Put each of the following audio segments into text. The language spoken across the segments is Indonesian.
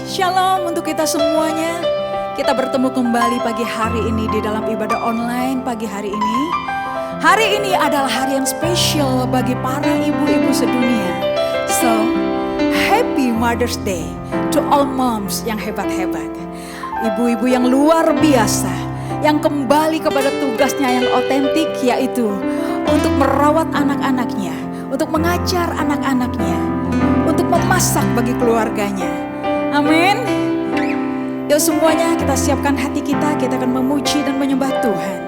Shalom untuk kita semuanya. Kita bertemu kembali pagi hari ini di dalam ibadah online pagi hari ini. Hari ini adalah hari yang spesial bagi para ibu-ibu sedunia. So, happy Mother's Day to all moms yang hebat-hebat. Ibu-ibu yang luar biasa, yang kembali kepada tugasnya yang otentik, yaitu untuk merawat anak-anaknya, untuk mengajar anak-anaknya, untuk memasak bagi keluarganya. Amin. Yuk semuanya kita siapkan hati kita akan memuji dan menyembah Tuhan.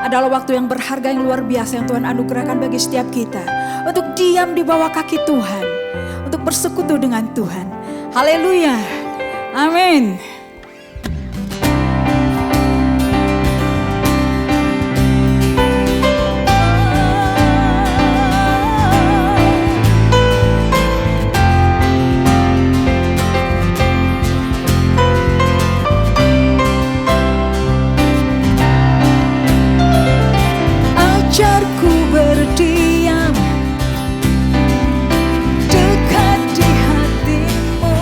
Adalah waktu yang berharga yang luar biasa yang Tuhan anugerahkan bagi setiap kita. Untuk diam di bawah kaki Tuhan. Untuk bersekutu dengan Tuhan. Haleluya. Amin. Ajarku berdiam dekat di hatimu,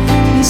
di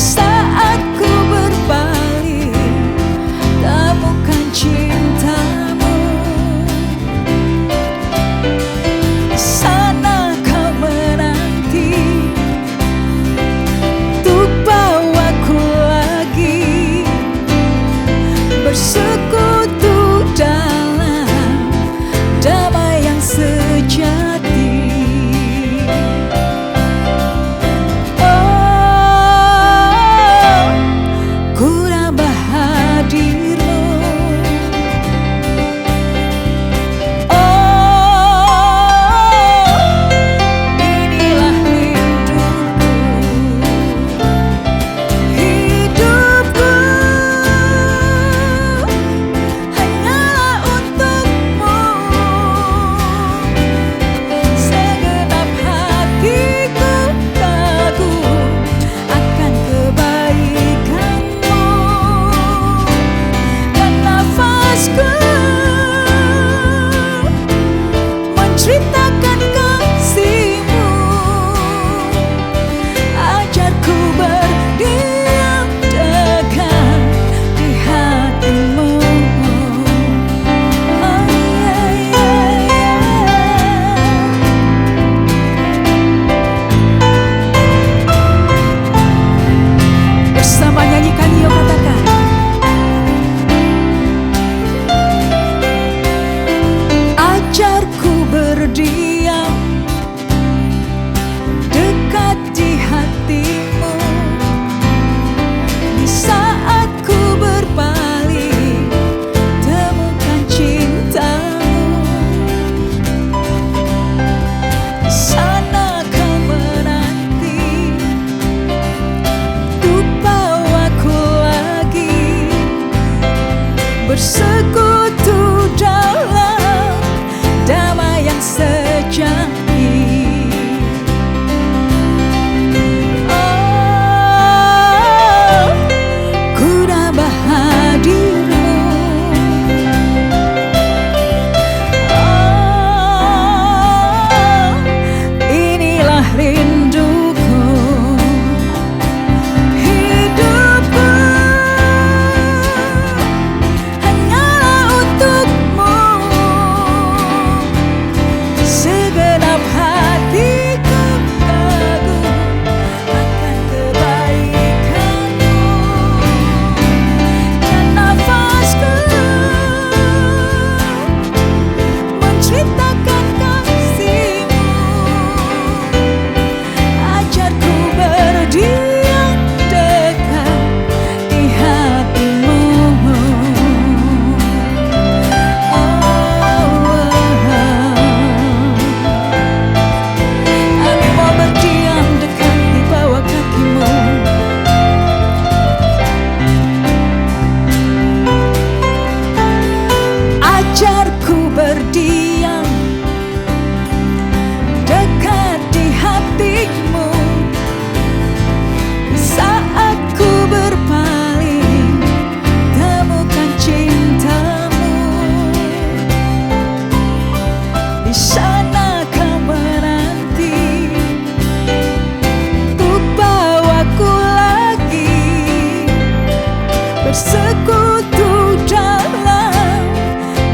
bersekutu dalam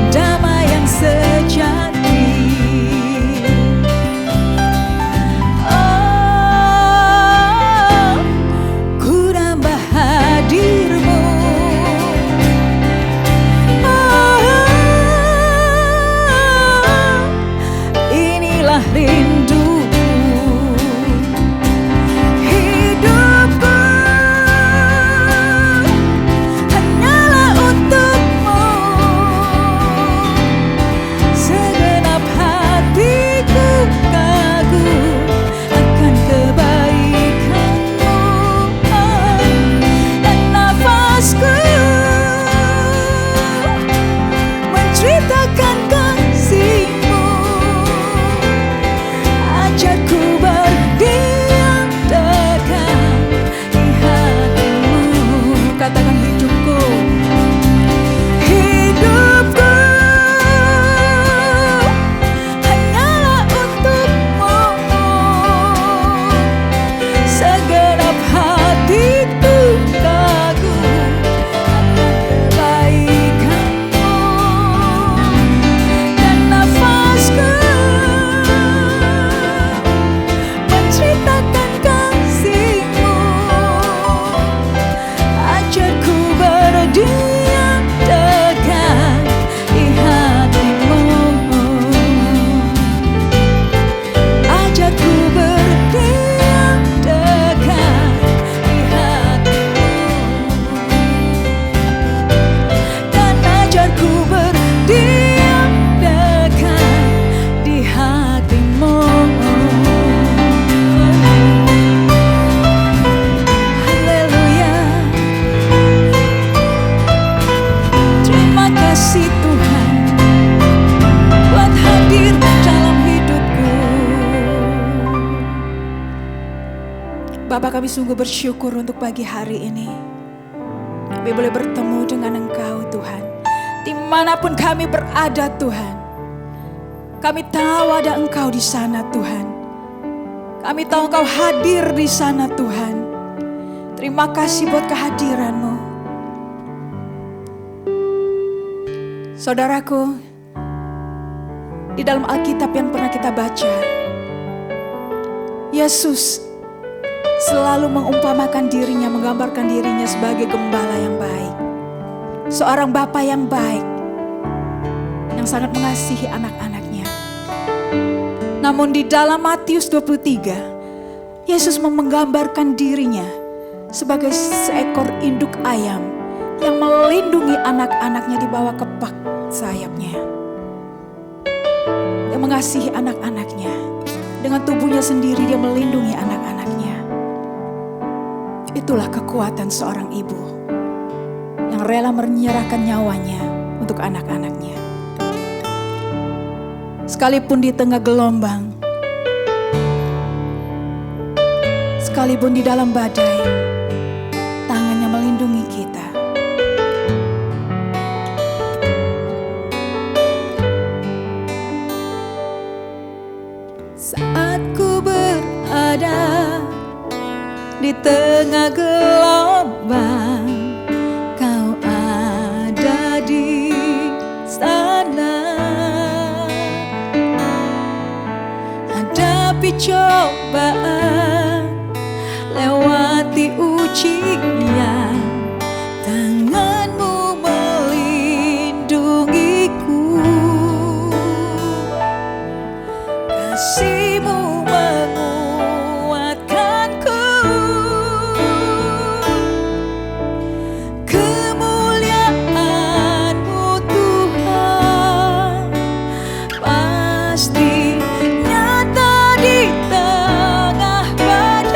damai yang sejati. Oh, ku nambah hadirmu. Oh, inilah rindu. Menceritakan kasih-Mu, ajarku berdiam dekat di hati-Mu. Katakan hidupku, hidupku hanyalah untuk-Mu. Segenap hatiku kagum akan kebaikan-Mu. Dan nafasku menceritakan kasih-Mu, ajarku berdiam dekat di hati-Mu. Ajarku berdiam dekat di hati-Mu. Dan ajarku berdiam dekat di hati-Mu. Haleluya. Terima kasih Tuhan buat hadir dalam hidupku. Bapa, kami sungguh bersyukur untuk pagi hari ini. Kami boleh bertemu dengan Engkau Tuhan. Dimanapun kami berada Tuhan, kami tahu ada Engkau di sana Tuhan. Kami tahu Engkau hadir di sana Tuhan. Terima kasih buat kehadiran-Mu. Saudaraku, di dalam Alkitab yang pernah kita baca, Yesus selalu mengumpamakan dirinya, menggambarkan dirinya sebagai gembala yang baik. Seorang bapa yang baik, yang sangat mengasihi anak-anaknya. Namun di dalam Matius 23, Yesus menggambarkan dirinya sebagai seekor induk ayam yang melindungi anak-anaknya di bawah kepak sayapnya. Yang mengasihi anak-anaknya. Dengan tubuhnya sendiri dia melindungi anak-anaknya. Itulah kekuatan seorang ibu yang rela menyerahkan nyawanya untuk anak-anaknya. Sekalipun di tengah gelombang, sekalipun di dalam badai, tangannya melindungi kita. Saat ku berada di tengah gelombang, Kau ada di sana. Hadapi cobaan, lewati ujian, tangan-Mu melindungiku. Kasih-Mu menguatkanku. Kemuliaan-Mu Tuhan pasti nyata di tengah badai.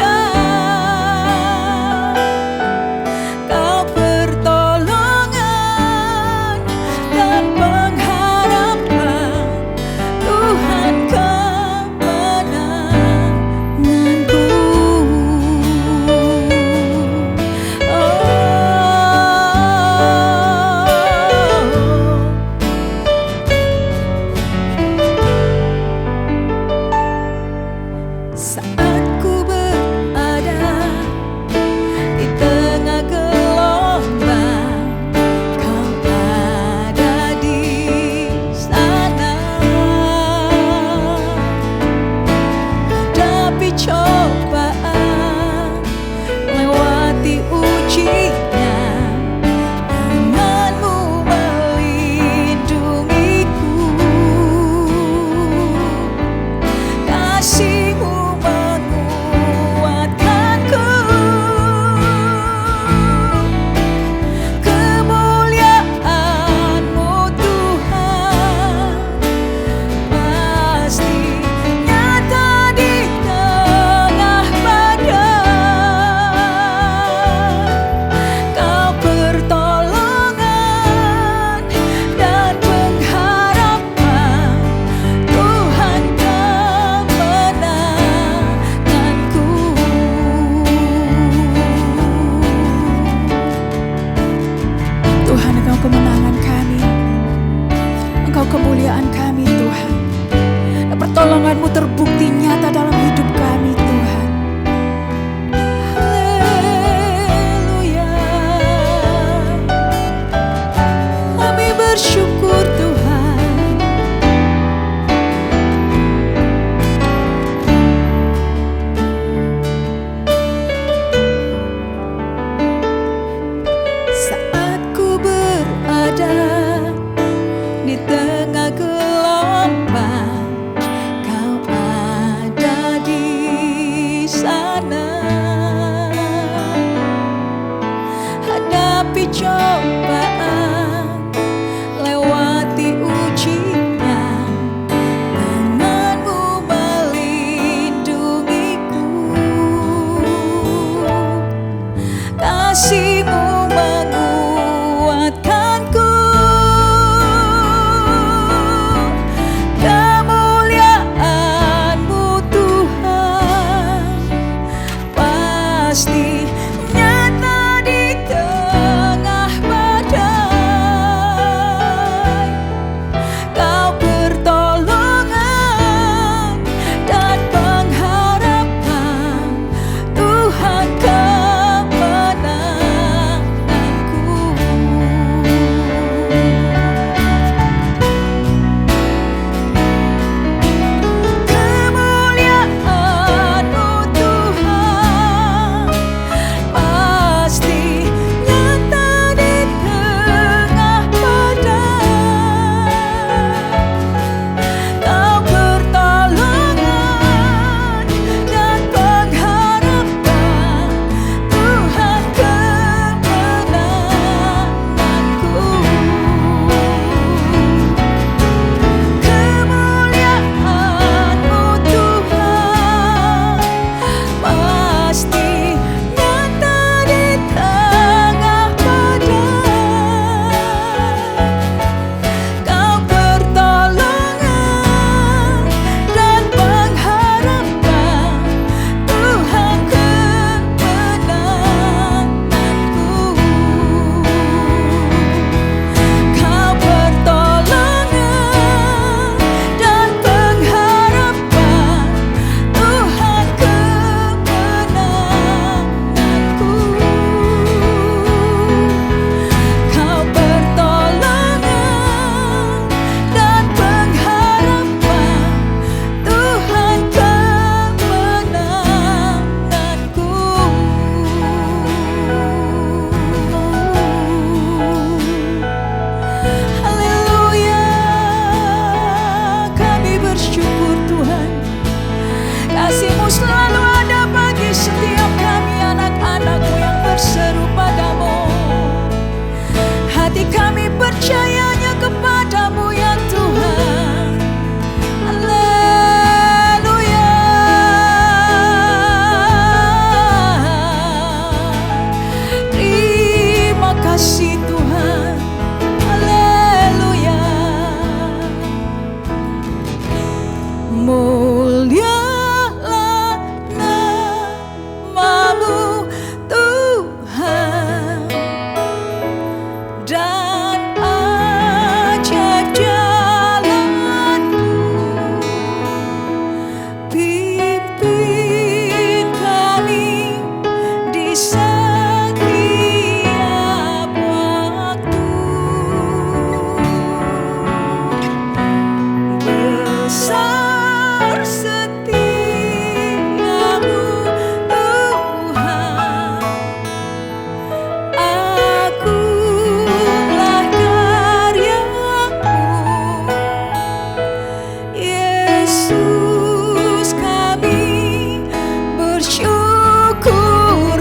hadapi cobaan, lewati ujian, tangan-Mu melindungiku, kasih-Mu menguatkanku, kemuliaan-Mu Tuhan pasti nyata di tengah badai. Kau pertolongan dan pengharapan, Tuhan kemenanganku. Kemuliaan-Mu Tuhan pasti nyata di tengah badai. Kau pertolongan dan pengharapan, Tuhan kemenanganku. Kemuliaan-Mu Tuhan pasti nyata di tengah badai. Kau pertolongan dan pengharapan, Tuhan kemenanganku. Kau pertolongan dan pengharapan, Tuhan kemenanganku. Kau pertolongan dan pengharapan, Tuhan kemenanganku. Haleluya, kami bersyukur Tuhan, kasih-Mu selalu ada bagi setiap kami anak-anak-Mu yang berseru padamu. Hati kami percayanya kepadamu ya Tuhan. Haleluya. Terima kasih Tuhan. Haleluya. Mulialah nama-Mu Tuhan, dan ajar jalanku, pimpin kami di setiap waktu. Besar setiamu Tuhan, agunglah karya-Mu. Yesus, kami bersyukur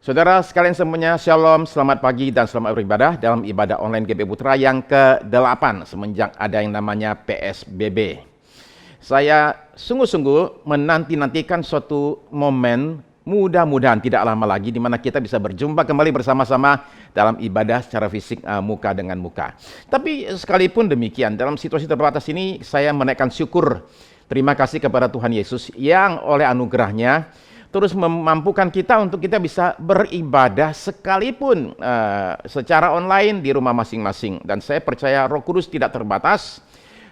Saudara sekalian semuanya, Shalom, selamat pagi dan selamat beribadah dalam ibadah online GP Putra yang ke-8 semenjak ada yang namanya PSBB. Saya sungguh-sungguh menanti-nantikan suatu momen, mudah-mudahan tidak lama lagi, di mana kita bisa berjumpa kembali bersama-sama dalam ibadah secara fisik, muka dengan muka. Tapi sekalipun demikian, dalam situasi terbatas ini saya menaikkan syukur, terima kasih kepada Tuhan Yesus yang oleh anugerahnya terus memampukan kita untuk kita bisa beribadah sekalipun secara online di rumah masing-masing. Dan saya percaya Roh Kudus tidak terbatas.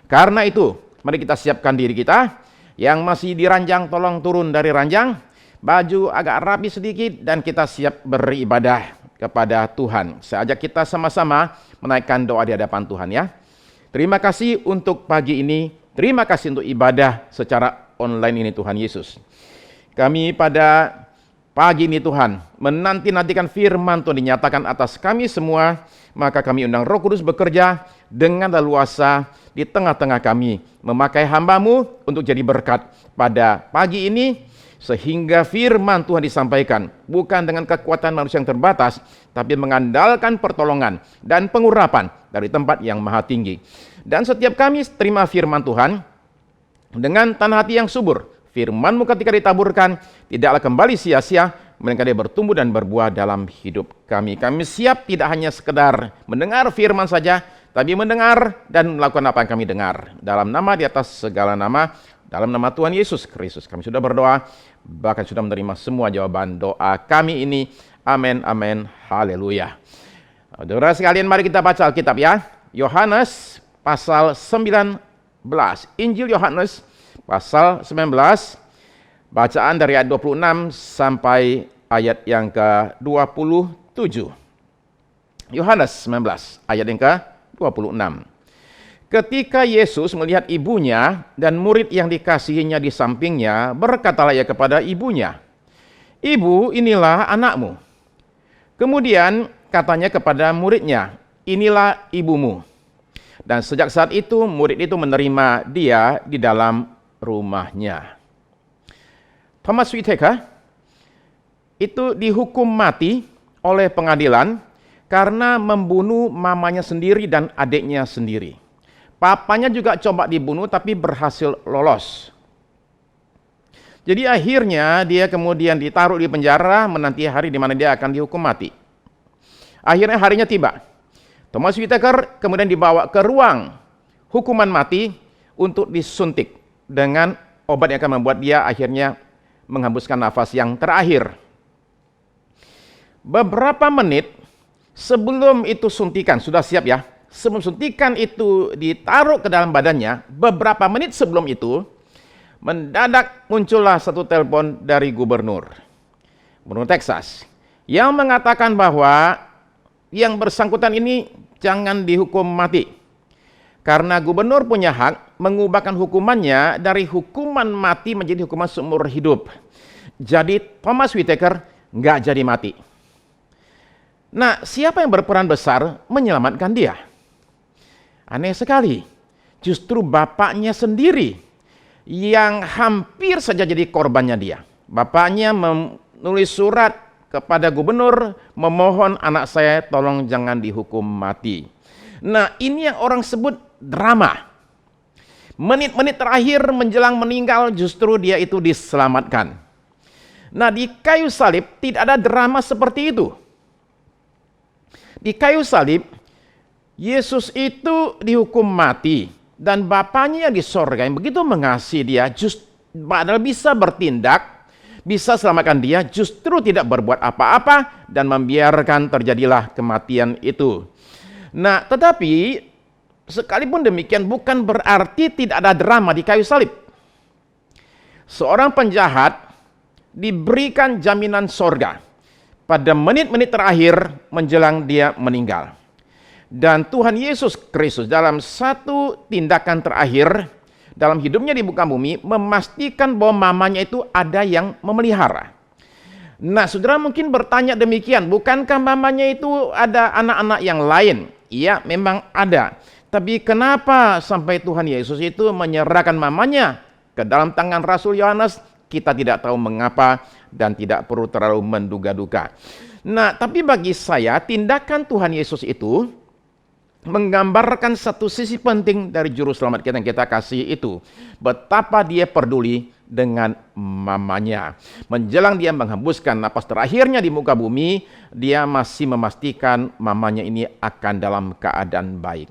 Karena itu, mari kita siapkan diri kita. Yang masih di ranjang, tolong turun dari ranjang. Baju agak rapi sedikit dan kita siap beribadah kepada Tuhan. Saya ajak kita sama-sama menaikkan doa di hadapan Tuhan ya. Terima kasih untuk pagi ini. Terima kasih untuk ibadah secara online ini Tuhan Yesus. Kami pada pagi ini Tuhan menanti-nantikan firman Tuhan dinyatakan atas kami semua, maka kami undang Roh Kudus bekerja dengan leluasa di tengah-tengah kami, memakai hamba-Mu untuk jadi berkat pada pagi ini, sehingga firman Tuhan disampaikan bukan dengan kekuatan manusia yang terbatas, tapi mengandalkan pertolongan dan pengurapan dari tempat yang maha tinggi. Dan setiap kami terima firman Tuhan dengan tanah hati yang subur. Firman-Mu ketika ditaburkan tidaklah kembali sia-sia, melainkan dia bertumbuh dan berbuah dalam hidup kami. Kami siap tidak hanya sekedar mendengar firman saja, tapi mendengar dan melakukan apa yang kami dengar. Dalam nama di atas segala nama, dalam nama Tuhan Yesus Kristus, kami sudah berdoa, bahkan sudah menerima semua jawaban doa kami ini. Amin, amin, haleluya. Saudara sekalian, mari kita baca Alkitab ya. Yohanes pasal 19, Injil Yohanes pasal 19, bacaan dari ayat 26 sampai ayat yang ke-27. Yohanes 19, ayat yang ke-26. Ketika Yesus melihat ibunya dan murid yang dikasihinya di sampingnya, berkatalah ia kepada ibunya, "Ibu, inilah anakmu." Kemudian katanya kepada muridnya, "Inilah ibumu." Dan sejak saat itu murid itu menerima dia di dalam rumahnya. Thomas Whitaker itu dihukum mati oleh pengadilan karena membunuh mamanya sendiri dan adiknya sendiri. Papanya juga coba dibunuh tapi berhasil lolos. Jadi akhirnya dia kemudian ditaruh di penjara menanti hari di mana dia akan dihukum mati. Akhirnya harinya tiba. Thomas Whitaker kemudian dibawa ke ruang hukuman mati untuk disuntik dengan obat yang akan membuat dia akhirnya menghembuskan nafas yang terakhir. Beberapa menit sebelum itu suntikan, sudah siap ya, sebelum suntikan itu ditaruh ke dalam badannya, beberapa menit sebelum itu, mendadak muncullah satu telepon dari gubernur Texas, yang mengatakan bahwa yang bersangkutan ini jangan dihukum mati. Karena gubernur punya hak mengubahkan hukumannya dari hukuman mati menjadi hukuman seumur hidup. Jadi Thomas Whitaker nggak jadi mati. Nah, siapa yang berperan besar menyelamatkan dia? Aneh sekali. Justru bapaknya sendiri yang hampir saja jadi korbannya dia. Bapaknya menulis surat kepada gubernur memohon anak saya tolong jangan dihukum mati. Nah, ini yang orang sebut drama. Menit-menit terakhir menjelang meninggal justru dia itu diselamatkan. Nah, di kayu salib tidak ada drama seperti itu. Di kayu salib Yesus itu dihukum mati dan Bapaknya di sorga yang begitu mengasihi dia, padahal bisa bertindak, bisa selamatkan dia, justru tidak berbuat apa-apa dan membiarkan terjadilah kematian itu. Nah, tetapi sekalipun demikian bukan berarti tidak ada drama di kayu salib. Seorang penjahat diberikan jaminan sorga pada menit-menit terakhir menjelang dia meninggal. Dan Tuhan Yesus Kristus dalam satu tindakan terakhir dalam hidupnya di muka bumi memastikan bahwa mamanya itu ada yang memelihara. Nah, saudara mungkin bertanya demikian, bukankah mamanya itu ada anak-anak yang lain? Iya, memang ada. Tapi kenapa sampai Tuhan Yesus itu menyerahkan mamanya ke dalam tangan Rasul Yohanes kita tidak tahu mengapa dan tidak perlu terlalu menduga-duga. Nah, tapi bagi saya tindakan Tuhan Yesus itu menggambarkan satu sisi penting dari juru selamat kita yang kita kasih itu. Betapa dia peduli dengan mamanya. Menjelang dia menghembuskan napas terakhirnya di muka bumi, dia masih memastikan mamanya ini akan dalam keadaan baik.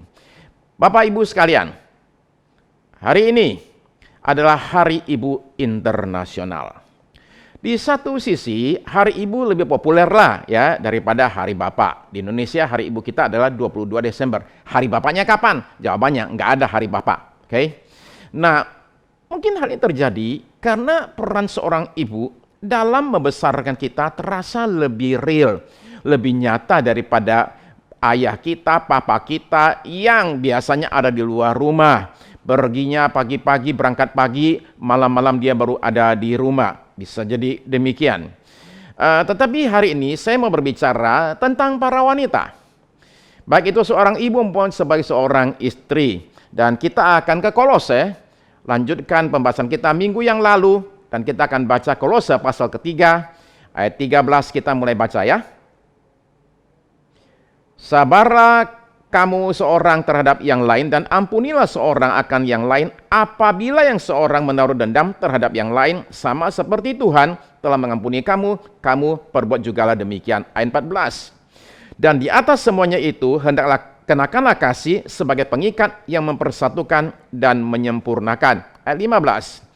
Bapak Ibu sekalian, hari ini adalah Hari Ibu Internasional. Di satu sisi, Hari Ibu lebih populer lah ya daripada Hari Bapak. Di Indonesia, Hari Ibu kita adalah 22 Desember. Hari Bapaknya kapan? Jawabannya, nggak ada Hari Bapak. Oke? Nah, mungkin hal ini terjadi karena peran seorang ibu dalam membesarkan kita terasa lebih real, lebih nyata daripada ayah kita, papa kita yang biasanya ada di luar rumah. Perginya pagi-pagi, berangkat pagi, malam-malam dia baru ada di rumah. Bisa jadi demikian. Tetapi hari ini saya mau berbicara tentang para wanita. Baik itu seorang ibu maupun sebagai seorang istri. Dan kita akan ke Kolose, lanjutkan pembahasan kita minggu yang lalu. Dan kita akan baca Kolose pasal ketiga, ayat 13 kita mulai baca ya. Sabarlah kamu seorang terhadap yang lain dan ampunilah seorang akan yang lain apabila yang seorang menaruh dendam terhadap yang lain sama seperti Tuhan telah mengampuni kamu, kamu perbuat jugalah demikian. Ayat 14. Dan di atas semuanya itu hendaklah kenakanlah kasih sebagai pengikat yang mempersatukan dan menyempurnakan. Ayat 15.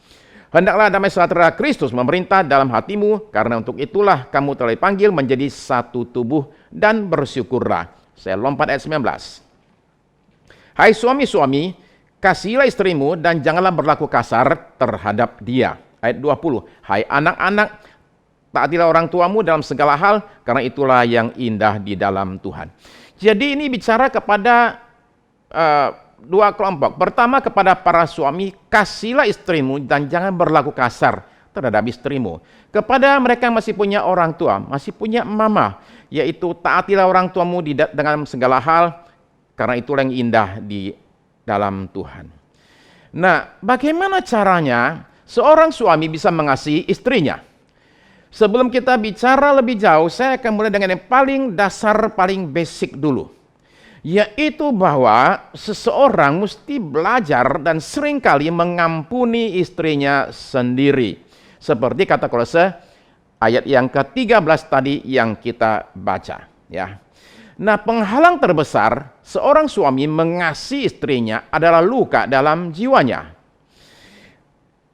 Hendaklah damai sejahtera Kristus memerintah dalam hatimu, karena untuk itulah kamu telah dipanggil menjadi satu tubuh dan bersyukurlah. Saya lompat ayat 19. Hai suami-suami, kasihilah istrimu dan janganlah berlaku kasar terhadap dia. Ayat 20. Hai anak-anak, taatilah orang tuamu dalam segala hal, karena itulah yang indah di dalam Tuhan. Jadi ini bicara kepada dua kelompok. Pertama kepada para suami, kasihilah istrimu dan jangan berlaku kasar terhadap istrimu. Kepada mereka yang masih punya orang tua, masih punya mama, yaitu taatilah orang tuamu dengan segala hal, karena itulah yang indah di dalam Tuhan. Nah, bagaimana caranya seorang suami bisa mengasihi istrinya? Sebelum kita bicara lebih jauh, saya akan mulai dengan yang paling dasar, paling basic dulu. Yaitu bahwa seseorang mesti belajar dan seringkali mengampuni istrinya sendiri. Seperti kata Kolose ayat yang ke-13 tadi yang kita baca, ya. Nah, penghalang terbesar seorang suami mengasihi istrinya adalah luka dalam jiwanya.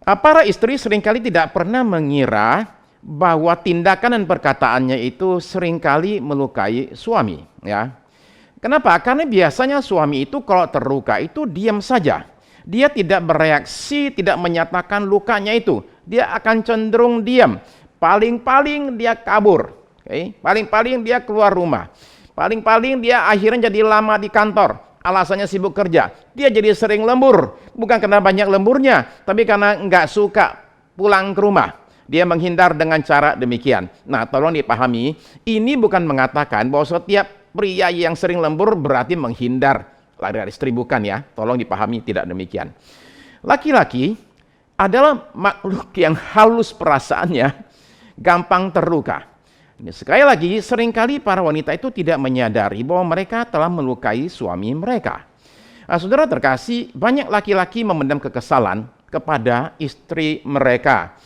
Para istri seringkali tidak pernah mengira bahwa tindakan dan perkataannya itu seringkali melukai suami, ya. Kenapa? Karena biasanya suami itu kalau terluka itu diam saja. Dia tidak bereaksi, tidak menyatakan lukanya itu. Dia akan cenderung diam. Paling-paling dia kabur. Okay? Paling-paling dia keluar rumah. Paling-paling dia akhirnya jadi lama di kantor. Alasannya sibuk kerja. Dia jadi sering lembur. Bukan karena banyak lemburnya, tapi karena nggak suka pulang ke rumah. Dia menghindar dengan cara demikian. Nah, tolong dipahami, ini bukan mengatakan bahwa setiap pria yang sering lembur berarti menghindar lari dari istri, bukan ya. Tolong dipahami, tidak demikian. Laki-laki adalah makhluk yang halus perasaannya, gampang terluka. Sekali lagi, seringkali para wanita itu tidak menyadari bahwa mereka telah melukai suami mereka. Nah, saudara terkasih, banyak laki-laki memendam kekesalan kepada istri mereka.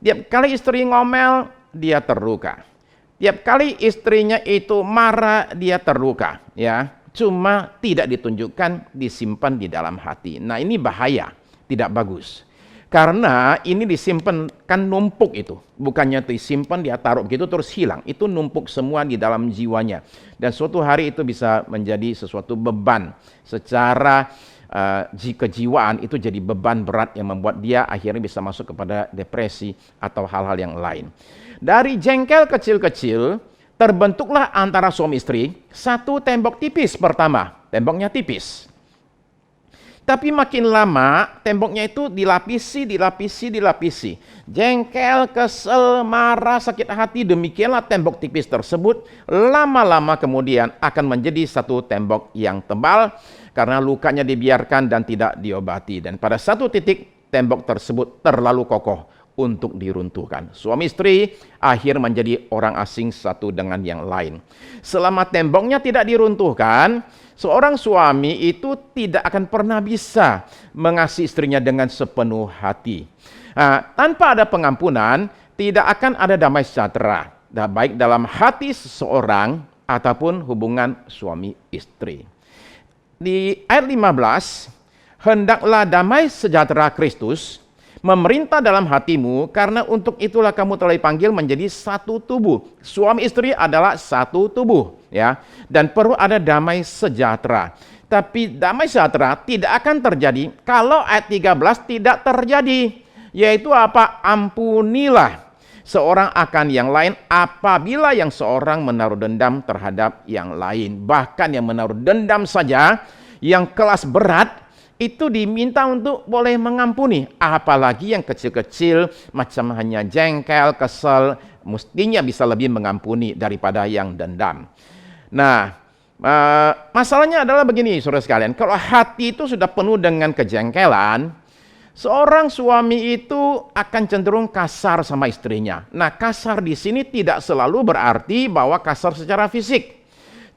Tiap kali istri ngomel, dia terluka. Tiap kali istrinya itu marah, dia terluka, ya. Cuma tidak ditunjukkan, disimpan di dalam hati. Nah, ini bahaya, tidak bagus. Karena ini disimpan, kan numpuk itu. Bukannya disimpan, dia taruh gitu terus hilang. Itu numpuk semua di dalam jiwanya. Dan suatu hari itu bisa menjadi sesuatu beban. Secara kejiwaan itu jadi beban berat yang membuat dia akhirnya bisa masuk kepada depresi atau hal-hal yang lain. Dari jengkel kecil-kecil, terbentuklah antara suami istri satu tembok tipis pertama. Temboknya tipis. Tapi makin lama, temboknya itu dilapisi. Jengkel, kesel, marah, sakit hati, demikianlah tembok tipis tersebut lama-lama kemudian akan menjadi satu tembok yang tebal karena lukanya dibiarkan dan tidak diobati. Dan pada satu titik, tembok tersebut terlalu kokoh untuk diruntuhkan. Suami istri akhir menjadi orang asing satu dengan yang lain. Selama temboknya tidak diruntuhkan, seorang suami itu tidak akan pernah bisa mengasihi istrinya dengan sepenuh hati. Tanpa ada pengampunan, tidak akan ada damai sejahtera, baik dalam hati seseorang ataupun hubungan suami istri. Di ayat 15, hendaklah damai sejahtera Kristus memerintah dalam hatimu, karena untuk itulah kamu telah dipanggil menjadi satu tubuh. Suami istri adalah satu tubuh, ya. Dan perlu ada damai sejahtera. Tapi damai sejahtera tidak akan terjadi kalau ayat 13 tidak terjadi. Yaitu apa? Ampunilah seorang akan yang lain apabila yang seorang menaruh dendam terhadap yang lain. Bahkan yang menaruh dendam saja, yang kelas berat, itu diminta untuk boleh mengampuni. Apalagi yang kecil-kecil macam hanya jengkel, kesel, mestinya bisa lebih mengampuni daripada yang dendam. Nah, masalahnya adalah begini, saudara sekalian. Kalau hati itu sudah penuh dengan kejengkelan, seorang suami itu akan cenderung kasar sama istrinya. Nah, kasar di sini tidak selalu berarti bahwa kasar secara fisik.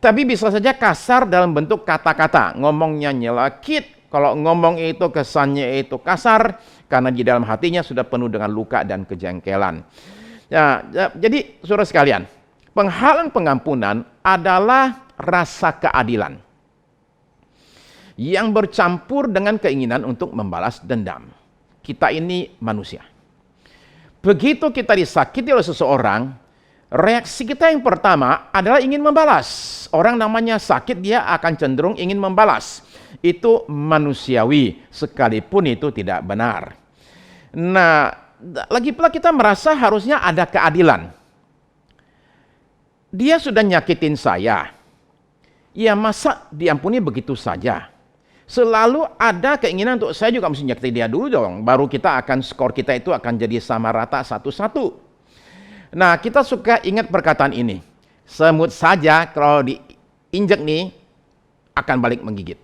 Tapi bisa saja kasar dalam bentuk kata-kata. Ngomongnya nyelakit. Kalau ngomong itu kesannya itu kasar, karena di dalam hatinya sudah penuh dengan luka dan kejengkelan. Jadi saudara sekalian, penghalang pengampunan adalah rasa keadilan yang bercampur dengan keinginan untuk membalas dendam. Kita ini manusia. Begitu kita disakiti oleh seseorang, reaksi kita yang pertama adalah ingin membalas. Orang namanya sakit, dia akan cenderung ingin membalas. Itu manusiawi, sekalipun itu tidak benar. Nah, lagi pula kita merasa harusnya ada keadilan. Dia sudah nyakitin saya, ya masa diampuni begitu saja? Selalu ada keinginan untuk saya juga mesti nyakitin dia dulu dong, baru kita akan, skor kita itu akan jadi sama rata satu-satu. Nah, kita suka ingat perkataan ini, semut saja kalau diinjek nih akan balik menggigit.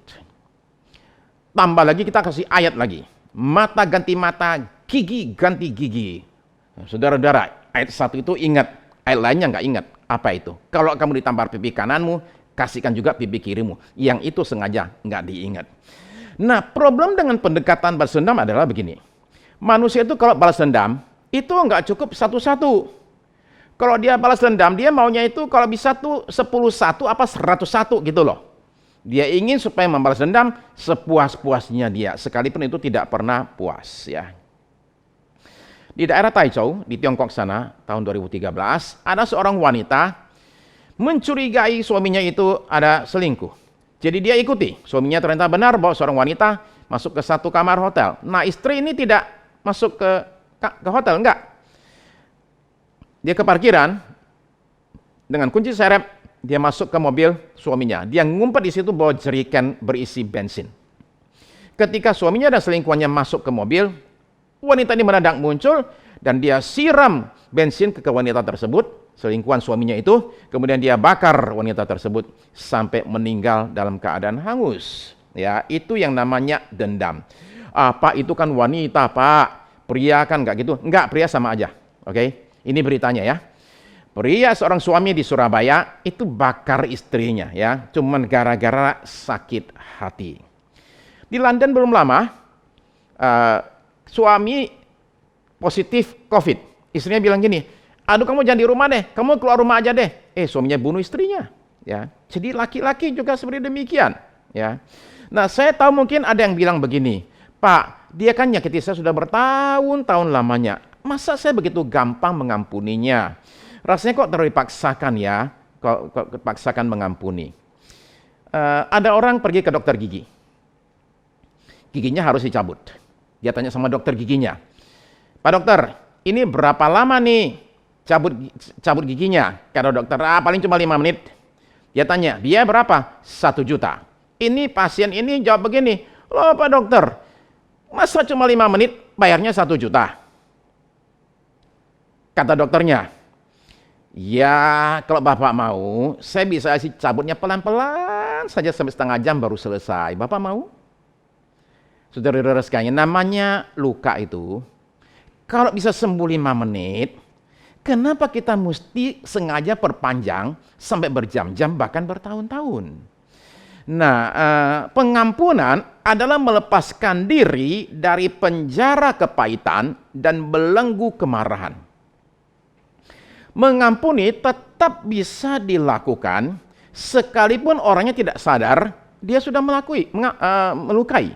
Tambah lagi kita kasih ayat lagi. Mata ganti mata, gigi ganti gigi. Saudara-saudara, ayat 1 itu ingat, ayat lainnya nggak ingat. Apa itu? Kalau kamu ditampar pipi kananmu, kasihkan juga pipi kirimu. Yang itu sengaja nggak diingat. Nah, problem dengan pendekatan balas dendam adalah begini. Manusia itu kalau balas dendam, itu nggak cukup satu-satu. Kalau dia balas dendam, dia maunya itu kalau bisa tuh 10-1 apa 100-1 gitu loh. Dia ingin supaya membalas dendam sepuas-puasnya dia, sekalipun itu tidak pernah puas, ya. Di daerah Taichung, di Tiongkok sana, tahun 2013, ada seorang wanita mencurigai suaminya itu ada selingkuh. Jadi dia ikuti, suaminya ternyata benar bahwa seorang wanita masuk ke satu kamar hotel. Nah, istri ini tidak masuk ke hotel, enggak. Dia ke parkiran dengan kunci serep. Dia masuk ke mobil suaminya. Dia ngumpet di situ bawa jerigen berisi bensin. Ketika suaminya dan selingkuhannya masuk ke mobil, wanita ini mendadak muncul dan dia siram bensin ke wanita tersebut, selingkuhan suaminya itu, kemudian dia bakar wanita tersebut sampai meninggal dalam keadaan hangus. Ya, itu yang namanya dendam. Pak, itu kan wanita, Pak. Pria kan enggak gitu? Enggak, pria sama aja. Oke? Ini beritanya ya. Pria seorang suami di Surabaya itu bakar istrinya ya, cuman gara-gara sakit hati. Di London belum lama suami positif COVID. Istrinya bilang gini, "Aduh, kamu jangan di rumah deh, kamu keluar rumah aja deh." Suaminya bunuh istrinya ya. Jadi laki-laki juga seperti demikian ya. Nah, saya tahu mungkin ada yang bilang begini, "Pak, dia kan nyakiti saya sudah bertahun-tahun lamanya. Masa saya begitu gampang mengampuninya? Rasanya kok terlalu dipaksakan ya, kok dipaksakan mengampuni." Ada orang pergi ke dokter gigi. Giginya harus dicabut. Dia tanya sama dokter giginya, "Pak dokter, ini berapa lama nih cabut giginya?" Kata dokter, paling cuma 5 menit. Dia tanya, "Biaya berapa?" 1 juta. Ini pasien ini jawab begini, "Loh Pak dokter, masa cuma 5 menit bayarnya 1 juta? Kata dokternya, "Ya, kalau Bapak mau, saya bisa kasih cabutnya pelan-pelan saja sampai setengah jam baru selesai. Bapak mau?" Saudara-saudara sekalian, namanya luka itu, kalau bisa sembuh 5 menit, kenapa kita mesti sengaja perpanjang sampai berjam-jam bahkan bertahun-tahun? Nah, pengampunan adalah melepaskan diri dari penjara kepahitan dan belenggu kemarahan. Mengampuni tetap bisa dilakukan sekalipun orangnya tidak sadar dia sudah melukai.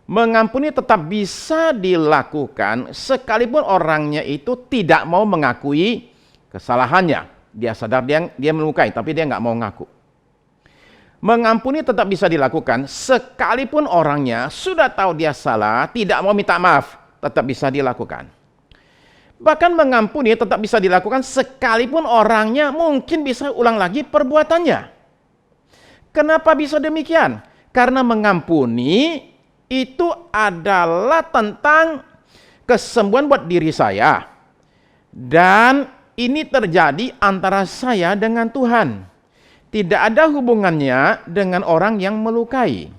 Mengampuni tetap bisa dilakukan sekalipun orangnya itu tidak mau mengakui kesalahannya. Dia sadar dia melukai tapi dia nggak mau ngaku. Mengampuni tetap bisa dilakukan sekalipun orangnya sudah tahu dia salah, tidak mau minta maaf, tetap bisa dilakukan. Bahkan mengampuni tetap bisa dilakukan sekalipun orangnya mungkin bisa ulang lagi perbuatannya. Kenapa bisa demikian? Karena mengampuni itu adalah tentang kesembuhan buat diri saya. Dan ini terjadi antara saya dengan Tuhan. Tidak ada hubungannya dengan orang yang melukai.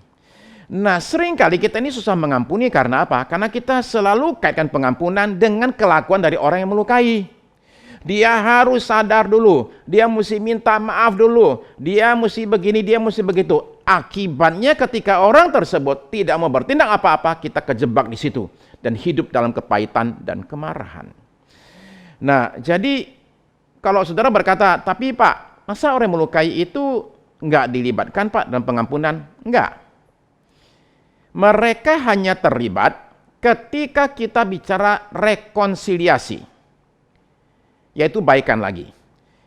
Nah, seringkali kita ini susah mengampuni karena apa? Karena kita selalu kaitkan pengampunan dengan kelakuan dari orang yang melukai. Dia harus sadar dulu, dia mesti minta maaf dulu, dia mesti begini, dia mesti begitu. Akibatnya ketika orang tersebut tidak mau bertindak apa-apa, kita kejebak di situ dan hidup dalam kepahitan dan kemarahan. Nah, jadi kalau saudara berkata, tapi Pak, masa orang yang melukai itu enggak dilibatkan Pak dalam pengampunan? Enggak. Mereka hanya terlibat ketika kita bicara rekonsiliasi, yaitu baikan lagi.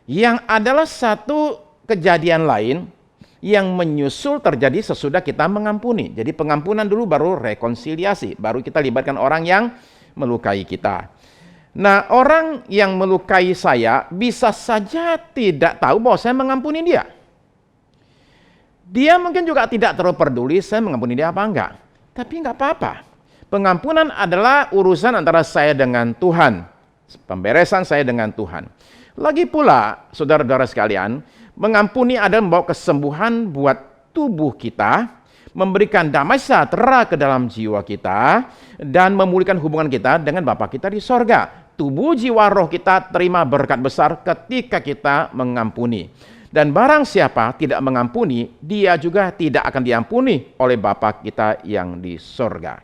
Yang adalah satu kejadian lain yang menyusul terjadi sesudah kita mengampuni. Jadi pengampunan dulu baru rekonsiliasi, baru kita libatkan orang yang melukai kita. Nah, orang yang melukai saya bisa saja tidak tahu bahwa saya mengampuni dia. Dia mungkin juga tidak terlalu peduli saya mengampuni dia apa enggak. Tapi enggak apa-apa. Pengampunan adalah urusan antara saya dengan Tuhan. Pemberesan saya dengan Tuhan. Lagi pula, saudara-saudara sekalian, mengampuni adalah membawa kesembuhan buat tubuh kita, memberikan damai sejahtera ke dalam jiwa kita, dan memulihkan hubungan kita dengan Bapa kita di sorga. Tubuh, jiwa, roh kita terima berkat besar ketika kita mengampuni. Dan barang siapa tidak mengampuni, dia juga tidak akan diampuni oleh Bapa kita yang di sorga.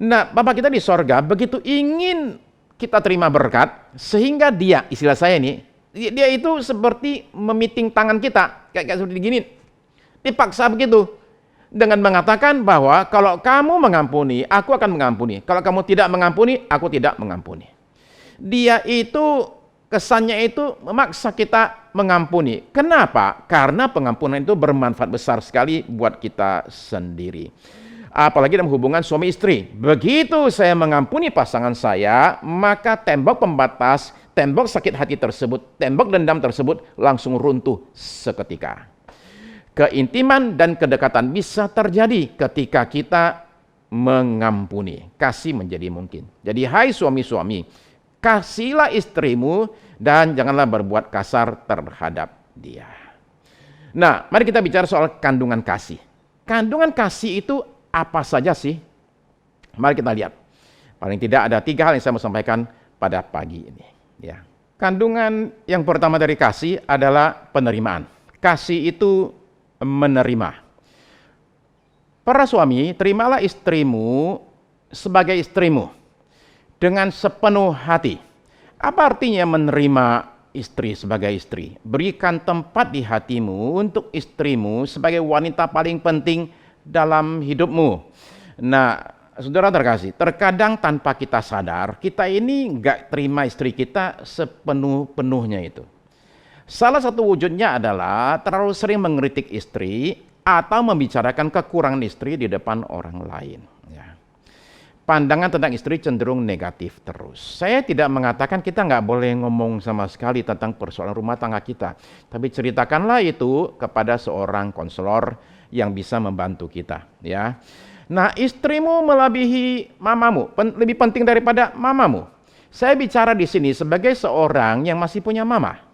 Nah, Bapa kita di sorga begitu ingin kita terima berkat, sehingga dia, istilah saya ini, dia itu seperti memiting tangan kita, kayak seperti gini, dipaksa begitu. Dengan mengatakan bahwa kalau kamu mengampuni, aku akan mengampuni. Kalau kamu tidak mengampuni, aku tidak mengampuni. Dia itu kesannya itu memaksa kita mengampuni. Kenapa? Karena pengampunan itu bermanfaat besar sekali buat kita sendiri. Apalagi dalam hubungan suami istri. Begitu saya mengampuni pasangan saya, maka tembok pembatas, tembok sakit hati tersebut, tembok dendam tersebut langsung runtuh seketika. Keintiman dan kedekatan bisa terjadi ketika kita mengampuni. Kasih menjadi mungkin. Jadi hai suami-suami, kasihilah istrimu dan janganlah berbuat kasar terhadap dia. Nah, mari kita bicara soal kandungan kasih. Kandungan kasih itu apa saja sih? Mari kita lihat. Paling tidak ada 3 hal yang saya mau sampaikan pada pagi ini. Ya. Kandungan yang pertama dari kasih adalah penerimaan. Kasih itu menerima. Para suami, terimalah istrimu sebagai istrimu dengan sepenuh hati. Apa artinya menerima istri sebagai istri? Berikan tempat di hatimu untuk istrimu sebagai wanita paling penting dalam hidupmu. Nah, saudara terkasih, terkadang tanpa kita sadar, kita ini nggak terima istri kita sepenuh-penuhnya itu. Salah satu wujudnya adalah terlalu sering mengkritik istri atau membicarakan kekurangan istri di depan orang lain. Ya. Pandangan tentang istri cenderung negatif terus. Saya tidak mengatakan kita nggak boleh ngomong sama sekali tentang persoalan rumah tangga kita. Tapi ceritakanlah itu kepada seorang konselor yang bisa membantu kita. Ya. Nah, istrimu melebihi mamamu, lebih penting daripada mamamu. Saya bicara di sini sebagai seorang yang masih punya mama.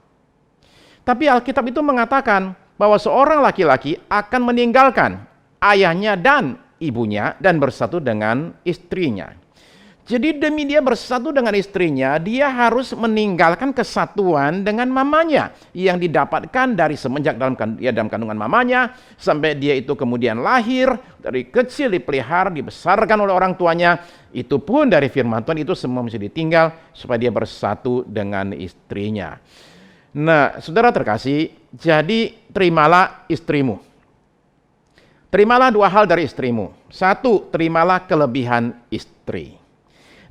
Tapi Alkitab itu mengatakan bahwa seorang laki-laki akan meninggalkan ayahnya dan ibunya dan bersatu dengan istrinya. Jadi demi dia bersatu dengan istrinya, dia harus meninggalkan kesatuan dengan mamanya yang didapatkan dari semenjak dalam kandungan mamanya sampai dia itu kemudian lahir, dari kecil dipelihara, dibesarkan oleh orang tuanya. Itu pun dari firman Tuhan itu semua mesti ditinggal supaya dia bersatu dengan istrinya. Nah, saudara terkasih, jadi terimalah istrimu. Terimalah dua hal dari istrimu. Satu, terimalah kelebihan istri.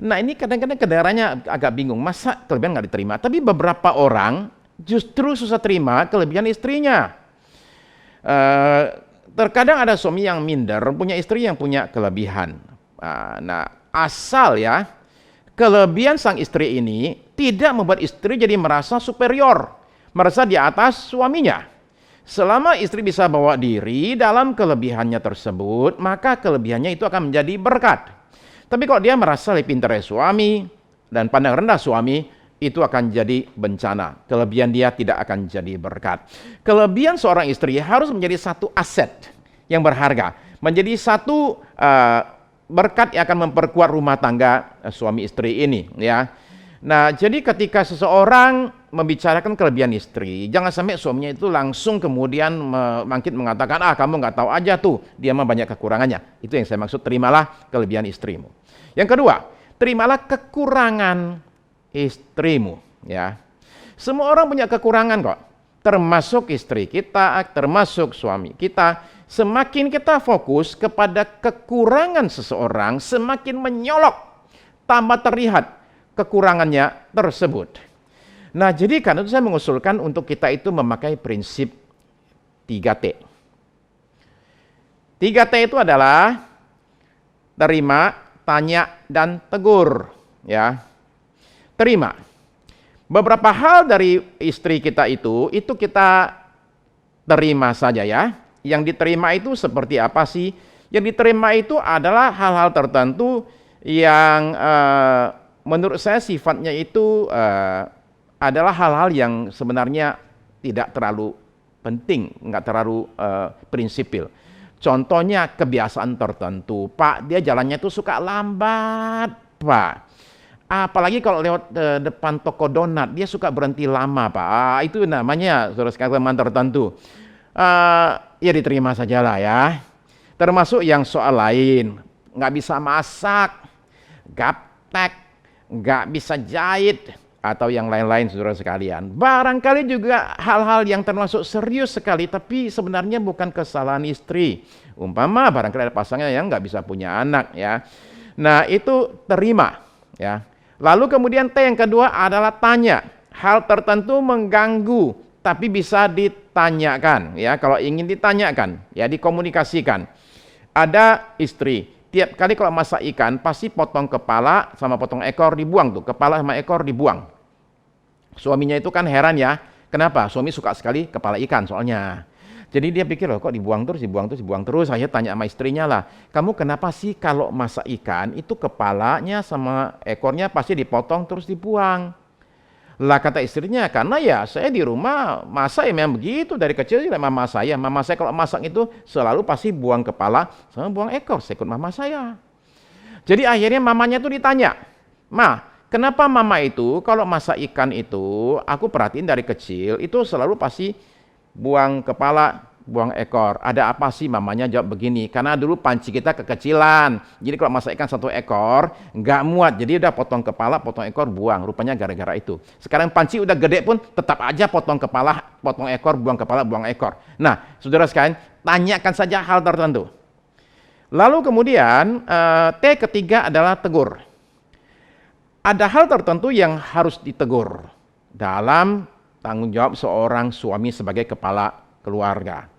Nah, ini kadang-kadang kedengarannya agak bingung, masa kelebihan nggak diterima? Tapi beberapa orang justru susah terima kelebihan istrinya. Terkadang ada suami yang minder, punya istri yang punya kelebihan. Nah, asal ya, kelebihan sang istri ini tidak membuat istri jadi merasa superior, merasa di atas suaminya. Selama istri bisa bawa diri dalam kelebihannya tersebut, maka kelebihannya itu akan menjadi berkat. Tapi kalau dia merasa lebih pintar dari suami dan pandang rendah suami, itu akan jadi bencana. Kelebihan dia tidak akan jadi berkat. Kelebihan seorang istri harus menjadi satu aset yang berharga, menjadi satu berkat yang akan memperkuat rumah tangga suami istri ini, ya. Nah, jadi ketika seseorang membicarakan kelebihan istri, jangan sampai suaminya itu langsung kemudian bangkit mengatakan, kamu nggak tahu aja tuh, dia mah banyak kekurangannya. Itu yang saya maksud, terimalah kelebihan istrimu. Yang kedua, terimalah kekurangan istrimu, ya. Semua orang punya kekurangan kok, termasuk istri kita, termasuk suami kita. Semakin kita fokus kepada kekurangan seseorang, semakin menyolok, tambah terlihat kekurangannya tersebut. Nah, jadi karena itu saya mengusulkan untuk kita itu memakai prinsip 3T. 3T itu adalah terima, tanya, dan tegur, ya. Terima. Beberapa hal dari istri kita itu kita terima saja, ya. Yang diterima itu seperti apa sih? Yang diterima itu adalah hal-hal tertentu yang menurut saya sifatnya itu adalah hal-hal yang sebenarnya tidak terlalu penting, nggak terlalu prinsipil. Contohnya kebiasaan tertentu, Pak, dia jalannya itu suka lambat, Pak. Apalagi kalau lewat depan toko donat, dia suka berhenti lama, Pak. Itu namanya saudara sekalian tertentu. Ya diterima sajalah ya. Termasuk yang soal lain, nggak bisa masak, gaptek, nggak bisa jahit, atau yang lain-lain saudara sekalian. Barangkali juga hal-hal yang termasuk serius sekali, tapi sebenarnya bukan kesalahan istri. Umpama barangkali ada pasangan yang nggak bisa punya anak, ya. Nah, itu terima, ya. Lalu kemudian T yang kedua adalah tanya. Hal tertentu mengganggu, tapi bisa ditanyakan, ya. Kalau ingin ditanyakan, ya dikomunikasikan. Ada istri, tiap kali kalau masak ikan pasti potong kepala sama potong ekor dibuang tuh, kepala sama ekor dibuang. Suaminya itu kan heran ya, kenapa? Suami suka sekali kepala ikan soalnya. Jadi dia pikir loh kok dibuang terus. Saya tanya sama istrinya lah, kamu kenapa sih kalau masak ikan itu kepalanya sama ekornya pasti dipotong terus dibuang? Lah kata istrinya, karena ya saya di rumah masak ya memang begitu dari kecil juga mama saya. Mama saya kalau masak itu selalu pasti buang kepala sama buang ekor, saya ikut mama saya. Jadi akhirnya mamanya tuh ditanya, kenapa mama itu kalau masak ikan itu aku perhatiin dari kecil itu selalu pasti buang kepala, buang ekor. Ada apa sih? Mamanya jawab begini, karena dulu panci kita kekecilan. Jadi kalau masak ikan satu ekor nggak muat, jadi udah potong kepala, potong ekor, buang. Rupanya gara-gara itu. Sekarang panci udah gede pun tetap aja potong kepala, potong ekor, buang kepala, buang ekor. Nah, saudara sekalian, tanyakan saja hal tertentu. Lalu kemudian T ketiga adalah tegur. Ada hal tertentu yang harus ditegur dalam tanggung jawab seorang suami sebagai kepala keluarga.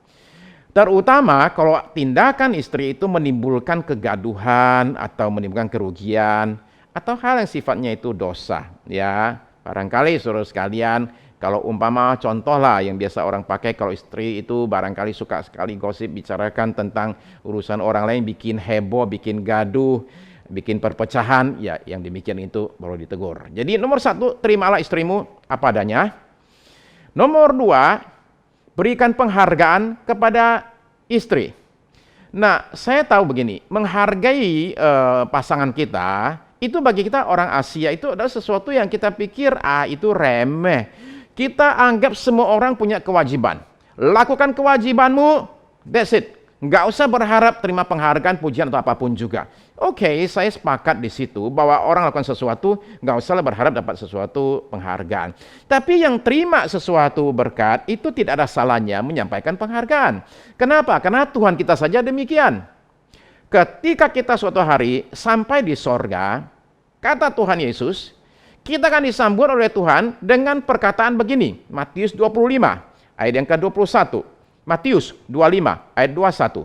Terutama kalau tindakan istri itu menimbulkan kegaduhan atau menimbulkan kerugian atau hal yang sifatnya itu dosa, ya. Barangkali saudara sekalian, kalau umpama contoh lah yang biasa orang pakai kalau istri itu barangkali suka sekali gosip, bicarakan tentang urusan orang lain, bikin heboh, bikin gaduh, bikin perpecahan, ya yang demikian itu perlu ditegur. Jadi nomor 1, terimalah istrimu apa adanya. Nomor 2, berikan penghargaan kepada istri. Nah, saya tahu begini, menghargai pasangan kita itu bagi kita orang Asia itu adalah sesuatu yang kita pikir, itu remeh. Kita anggap semua orang punya kewajiban. Lakukan kewajibanmu, that's it. Nggak usah berharap terima penghargaan, pujian atau apapun juga. Oke, saya sepakat di situ bahwa orang lakukan sesuatu, nggak usah berharap dapat sesuatu penghargaan. Tapi yang terima sesuatu berkat, itu tidak ada salahnya menyampaikan penghargaan. Kenapa? Karena Tuhan kita saja demikian. Ketika kita suatu hari sampai di sorga, kata Tuhan Yesus, kita akan disambut oleh Tuhan dengan perkataan begini. Matius 25 ayat yang ke-21. Matius 25 ayat 21.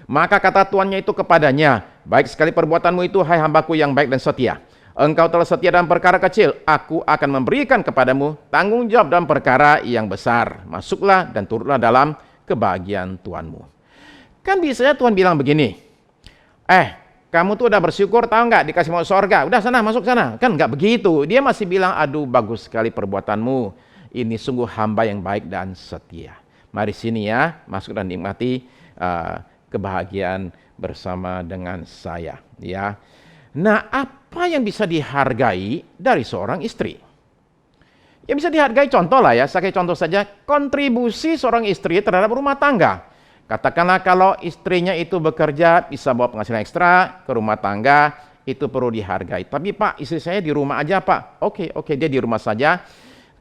Maka kata tuannya itu kepadanya, baik sekali perbuatanmu itu, hai hambaku yang baik dan setia. Engkau telah setia dalam perkara kecil, aku akan memberikan kepadamu tanggung jawab dalam perkara yang besar. Masuklah dan turutlah dalam kebahagiaan Tuhanmu. Kan biasanya Tuhan bilang begini, kamu tuh udah bersyukur, tahu nggak, dikasih masuk surga, udah sana, masuk sana. Kan nggak begitu, dia masih bilang, aduh bagus sekali perbuatanmu, ini sungguh hamba yang baik dan setia. Mari sini ya, masuk dan nikmati kebahagiaan bersama dengan saya. Ya. Nah, apa yang bisa dihargai dari seorang istri? Yang bisa dihargai contoh lah ya, saya contoh saja, kontribusi seorang istri terhadap rumah tangga. Katakanlah kalau istrinya itu bekerja, bisa bawa penghasilan ekstra ke rumah tangga, itu perlu dihargai. Tapi Pak, istri saya di rumah aja Pak. Oke, dia di rumah saja.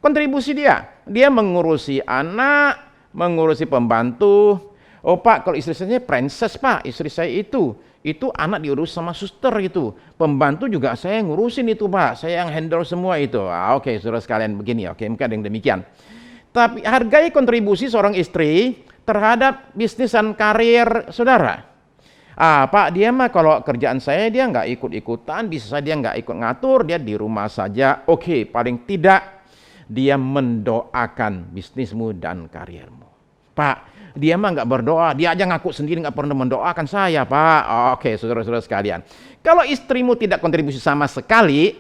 Kontribusi dia mengurusi anak, mengurusi pembantu. Oh Pak, kalau istri saya princess Pak, istri saya itu anak diurus sama suster itu. Pembantu juga saya ngurusin itu Pak, saya yang handle semua itu. Oke, saudara sekalian begini, mungkin ada yang demikian. Tapi hargai kontribusi seorang istri terhadap bisnis dan karir saudara. Pak, dia mah kalau kerjaan saya dia nggak ikut-ikutan, bisa dia nggak ikut ngatur, dia di rumah saja. Oke, paling tidak dia mendoakan bisnismu dan karirmu. Pak, dia mah nggak berdoa, dia aja ngaku sendiri nggak pernah mendoakan saya Pak. Oke, saudara-saudara sekalian. Kalau istrimu tidak kontribusi sama sekali,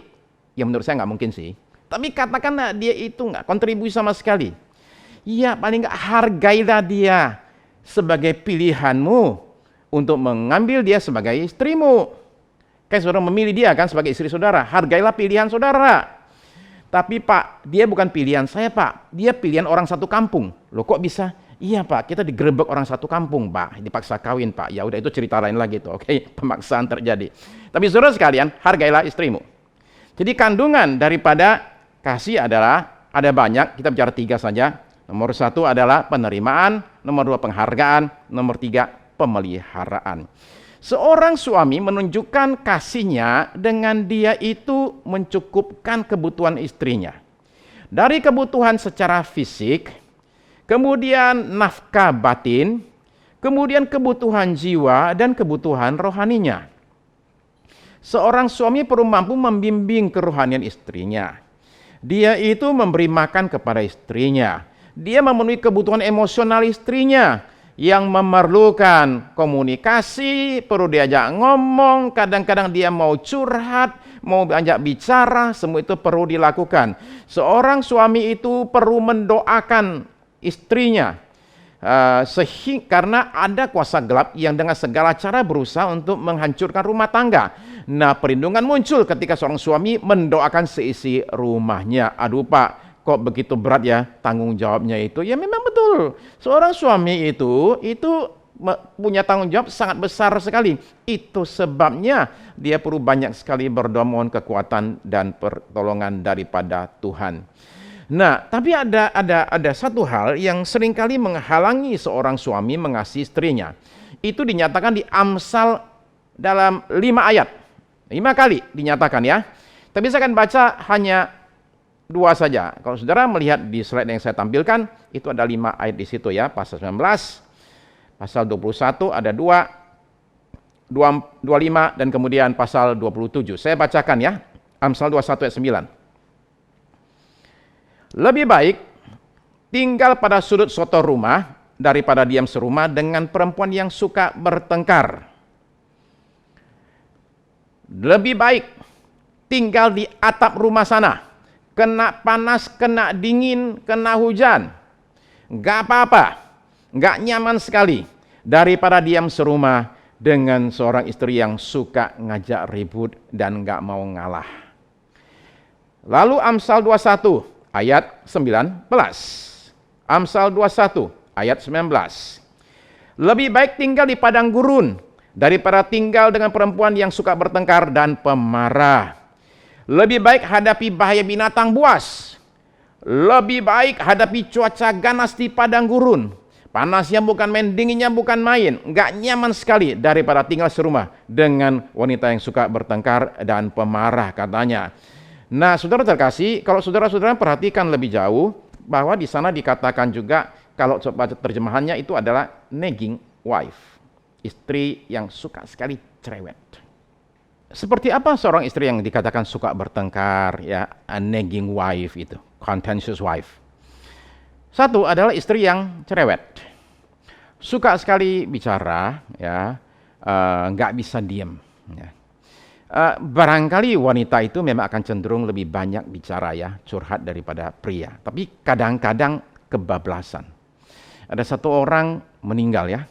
ya menurut saya nggak mungkin sih. Tapi katakanlah dia itu nggak kontribusi sama sekali. Ya paling nggak hargailah dia sebagai pilihanmu untuk mengambil dia sebagai istrimu. Kayak saudara memilih dia kan sebagai istri saudara, hargailah pilihan saudara. Tapi Pak, dia bukan pilihan saya Pak, dia pilihan orang satu kampung. Loh kok bisa? Iya Pak, kita digerebek orang satu kampung Pak, dipaksa kawin Pak. Ya udah itu cerita lain lagi tuh, pemaksaan terjadi. Tapi saudara sekalian, hargailah istrimu. Jadi kandungan daripada kasih adalah ada banyak, kita bicara 3 saja. Nomor 1 adalah penerimaan, nomor 2 penghargaan, nomor 3 pemeliharaan. Seorang suami menunjukkan kasihnya dengan dia itu mencukupkan kebutuhan istrinya. Dari kebutuhan secara fisik, kemudian nafkah batin, kemudian kebutuhan jiwa dan kebutuhan rohaninya. Seorang suami perlu mampu membimbing kerohanian istrinya. Dia itu memberi makan kepada istrinya. Dia memenuhi kebutuhan emosional istrinya yang memerlukan komunikasi, perlu diajak ngomong, kadang-kadang dia mau curhat, mau ajak bicara, semua itu perlu dilakukan. Seorang suami itu perlu mendoakan istrinya, karena ada kuasa gelap yang dengan segala cara berusaha untuk menghancurkan rumah tangga. Nah, perlindungan muncul ketika seorang suami mendoakan seisi rumahnya. Aduh Pak, kok begitu berat ya tanggung jawabnya itu? Ya memang betul. Seorang suami itu punya tanggung jawab sangat besar sekali. Itu sebabnya dia perlu banyak sekali berdoa mohon kekuatan dan pertolongan daripada Tuhan. Nah, tapi ada satu hal yang seringkali menghalangi seorang suami mengasihi istrinya. Itu dinyatakan di Amsal dalam 5 ayat. 5 kali dinyatakan ya. Tapi saya akan baca hanya 2 saja. Kalau saudara melihat di slide yang saya tampilkan, itu ada 5 ayat di situ ya. Pasal 19, pasal 21 ada 2, 25 dan kemudian pasal 27. Saya bacakan ya. Amsal 21 ayat 9. Lebih baik tinggal pada sudut soto rumah daripada diam serumah dengan perempuan yang suka bertengkar. Lebih baik tinggal di atap rumah sana, kena panas, kena dingin, kena hujan, nggak apa-apa, nggak nyaman sekali, daripada diam serumah dengan seorang istri yang suka ngajak ribut dan nggak mau ngalah. Lalu Amsal 21 ayat 19. Amsal 21 ayat 19. Lebih baik tinggal di padang gurun daripada tinggal dengan perempuan yang suka bertengkar dan pemarah. Lebih baik hadapi bahaya binatang buas. Lebih baik hadapi cuaca ganas di padang gurun. Panasnya bukan main, dinginnya bukan main. Nggak nyaman sekali daripada tinggal serumah dengan wanita yang suka bertengkar dan pemarah, katanya. Nah, saudara terkasih, kalau saudara-saudara perhatikan lebih jauh, bahwa di sana dikatakan juga, kalau terjemahannya itu adalah nagging wife. Istri yang suka sekali cerewet. Seperti apa seorang istri yang dikatakan suka bertengkar, ya, a nagging wife itu, contentious wife? Satu adalah istri yang cerewet. Suka sekali bicara, ya, nggak bisa diem. Ya. Barangkali wanita itu memang akan cenderung lebih banyak bicara, ya, curhat daripada pria. Tapi kadang-kadang kebablasan. Ada satu orang meninggal, ya.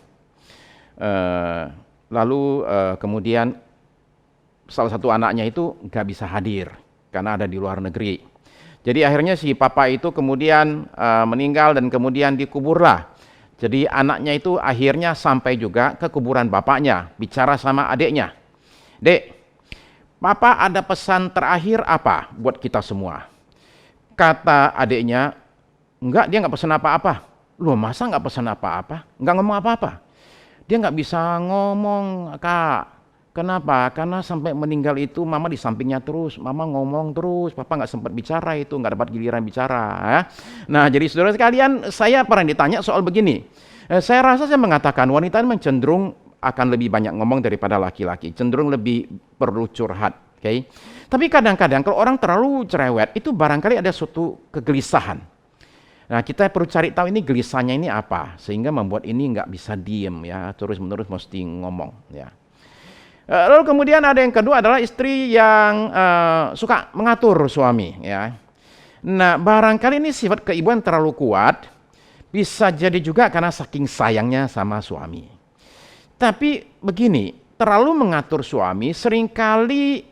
Lalu kemudian salah satu anaknya itu nggak bisa hadir karena ada di luar negeri. Jadi akhirnya si papa itu kemudian meninggal dan kemudian dikuburlah. Jadi anaknya itu akhirnya sampai juga ke kuburan bapaknya, bicara sama adiknya. Dek, Papa ada pesan terakhir apa buat kita semua? Kata adiknya, enggak, dia nggak pesan apa-apa. Loh, masa nggak pesan apa-apa? Nggak ngomong apa-apa? Dia nggak bisa ngomong, Kak. Kenapa? Karena sampai meninggal itu mama di sampingnya terus, mama ngomong terus, papa nggak sempat bicara itu, nggak dapat giliran bicara. Ya. Nah, jadi saudara sekalian, saya pernah ditanya soal begini. Saya rasa saya mengatakan wanita ini cenderung akan lebih banyak ngomong daripada laki-laki, cenderung lebih perlu curhat. Okay? Tapi kadang-kadang kalau orang terlalu cerewet, itu barangkali ada suatu kegelisahan. Nah, kita perlu cari tahu ini gelisahnya ini apa, sehingga membuat ini nggak bisa diem, ya, terus-menerus mesti ngomong. Ya. Lalu kemudian ada yang kedua adalah istri yang suka mengatur suami. Ya. Nah, barangkali ini sifat keibuan terlalu kuat, bisa jadi juga karena saking sayangnya sama suami. Tapi begini, terlalu mengatur suami seringkali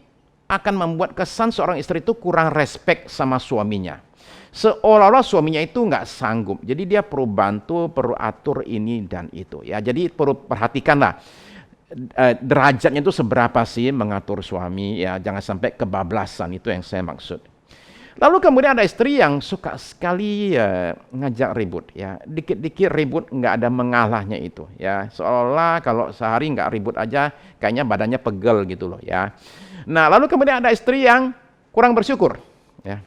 akan membuat kesan seorang istri itu kurang respect sama suaminya. Seolah-olah suaminya itu nggak sanggup. Jadi dia perlu bantu, perlu atur ini dan itu. Ya, jadi perlu perhatikanlah derajatnya itu seberapa sih mengatur suami. Ya, jangan sampai kebablasan, itu yang saya maksud. Lalu kemudian ada istri yang suka sekali ngajak ribut, ya, dikit-dikit ribut nggak ada mengalahnya itu, ya, seolah kalau sehari nggak ribut aja kayaknya badannya pegel gitu loh, ya. Nah, lalu kemudian ada istri yang kurang bersyukur, ya,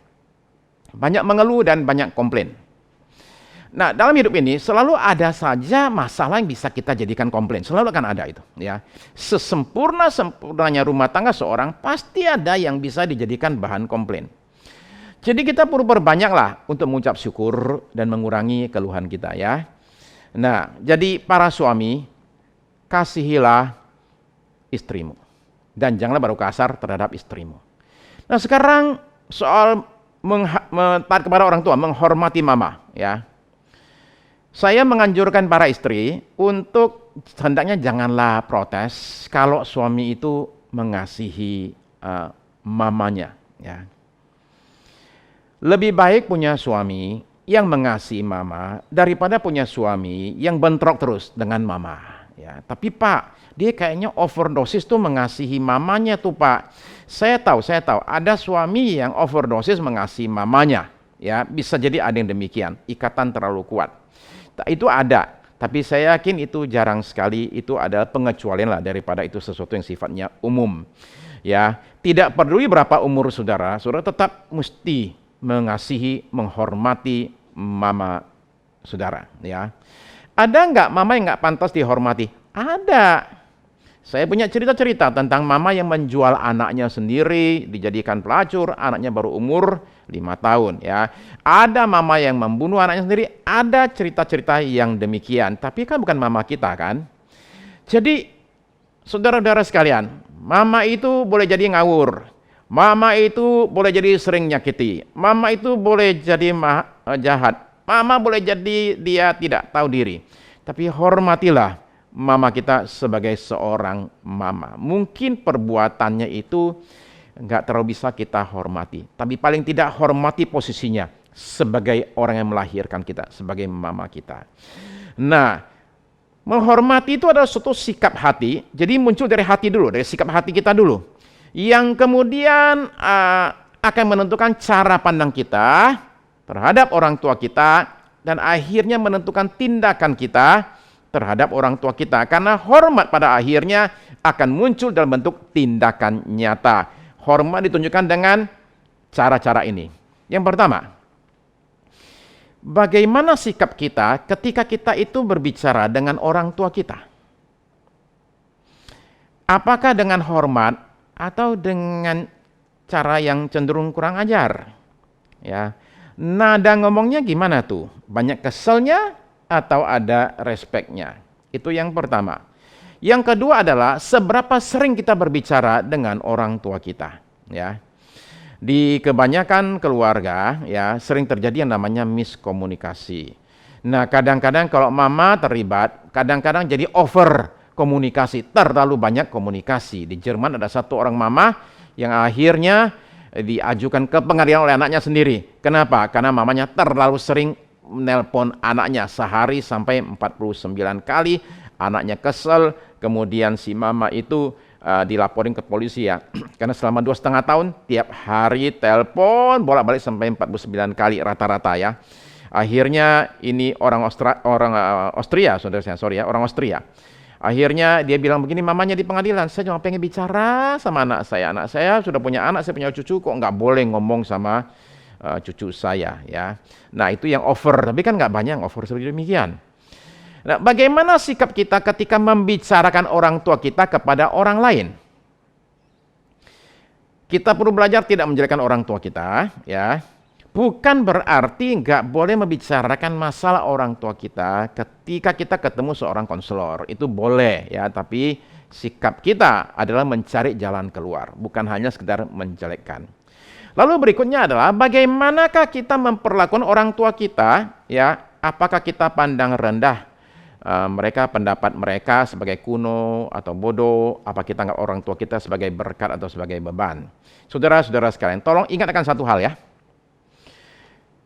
banyak mengeluh dan banyak komplain. Nah, dalam hidup ini selalu ada saja masalah yang bisa kita jadikan komplain, selalu akan ada itu, ya. Sesempurnanya rumah tangga seorang pasti ada yang bisa dijadikan bahan komplain. Jadi kita perlu perbanyaklah untuk mengucap syukur dan mengurangi keluhan kita, ya. Nah, jadi para suami, kasihilah istrimu. Dan janganlah baru kasar terhadap istrimu. Nah, sekarang soal taat kepada orang tua, menghormati mama, ya. Saya menganjurkan para istri untuk hendaknya janganlah protes kalau suami itu mengasihi mamanya, ya. Lebih baik punya suami yang mengasihi mama daripada punya suami yang bentrok terus dengan mama. Ya, tapi Pak, dia kayaknya overdosis tuh mengasihi mamanya tuh Pak. Saya tahu, ada suami yang overdosis mengasihi mamanya. Ya, bisa jadi ada yang demikian, ikatan terlalu kuat. Itu ada, tapi saya yakin itu jarang sekali. Itu adalah pengecualian lah daripada itu sesuatu yang sifatnya umum. Ya, tidak peduli berapa umur saudara, saudara tetap mesti mengasihi, menghormati mama saudara, ya. Ada nggak mama yang nggak pantas dihormati? Ada. Saya punya cerita-cerita tentang mama yang menjual anaknya sendiri, dijadikan pelacur, anaknya baru umur 5 tahun, ya. Ada mama yang membunuh anaknya sendiri, ada cerita-cerita yang demikian. Tapi kan bukan mama kita, kan? Jadi, saudara-saudara sekalian, mama itu boleh jadi ngawur. Mama itu boleh jadi sering nyakiti. Mama itu boleh jadi jahat. Mama boleh jadi dia tidak tahu diri. Tapi hormatilah mama kita sebagai seorang mama. Mungkin perbuatannya itu nggak terlalu bisa kita hormati, tapi paling tidak hormati posisinya sebagai orang yang melahirkan kita, sebagai mama kita. Nah, menghormati itu adalah suatu sikap hati, jadi muncul dari hati dulu, dari sikap hati kita dulu, yang kemudian akan menentukan cara pandang kita terhadap orang tua kita, dan akhirnya menentukan tindakan kita terhadap orang tua kita. Karena hormat pada akhirnya akan muncul dalam bentuk tindakan nyata. Hormat ditunjukkan dengan cara-cara ini. Yang pertama, bagaimana sikap kita ketika kita itu berbicara dengan orang tua kita? Apakah dengan hormat atau dengan cara yang cenderung kurang ajar? Ya, nada ngomongnya gimana tuh? Banyak keselnya atau ada respeknya? Itu yang pertama. Yang kedua adalah seberapa sering kita berbicara dengan orang tua kita, ya. Di kebanyakan keluarga ya sering terjadi yang namanya miskomunikasi. Nah, kadang-kadang kalau mama terlibat, kadang-kadang jadi over komunikasi, terlalu banyak komunikasi. Di Jerman ada satu orang mama yang akhirnya diajukan ke pengadilan oleh anaknya sendiri. Kenapa? Karena mamanya terlalu sering menelpon anaknya sehari sampai 49 kali. Anaknya kesel, kemudian si mama itu dilaporin ke polisi ya. Karena selama 2,5 tahun tiap hari telepon bolak-balik sampai 49 kali rata-rata ya. Akhirnya ini orang Austria, saudara saya, orang Austria. Akhirnya dia bilang begini, mamanya di pengadilan, saya cuma pengen bicara sama anak saya. Anak saya sudah punya anak, saya punya cucu, kok nggak boleh ngomong sama cucu saya ya. Nah, itu yang over, tapi kan nggak banyak yang over seperti demikian. Nah, bagaimana sikap kita ketika membicarakan orang tua kita kepada orang lain? Kita perlu belajar tidak menjelekkan orang tua kita, ya. Bukan berarti nggak boleh membicarakan masalah orang tua kita ketika kita ketemu seorang konselor. Itu boleh, ya. Tapi sikap kita adalah mencari jalan keluar, bukan hanya sekedar menjelekkan. Lalu berikutnya adalah bagaimanakah kita memperlakukan orang tua kita, ya? Apakah kita pandang rendah mereka, pendapat mereka sebagai kuno atau bodoh? Apa kita anggap orang tua kita sebagai berkat atau sebagai beban? Saudara-saudara sekalian, tolong ingat akan satu hal ya.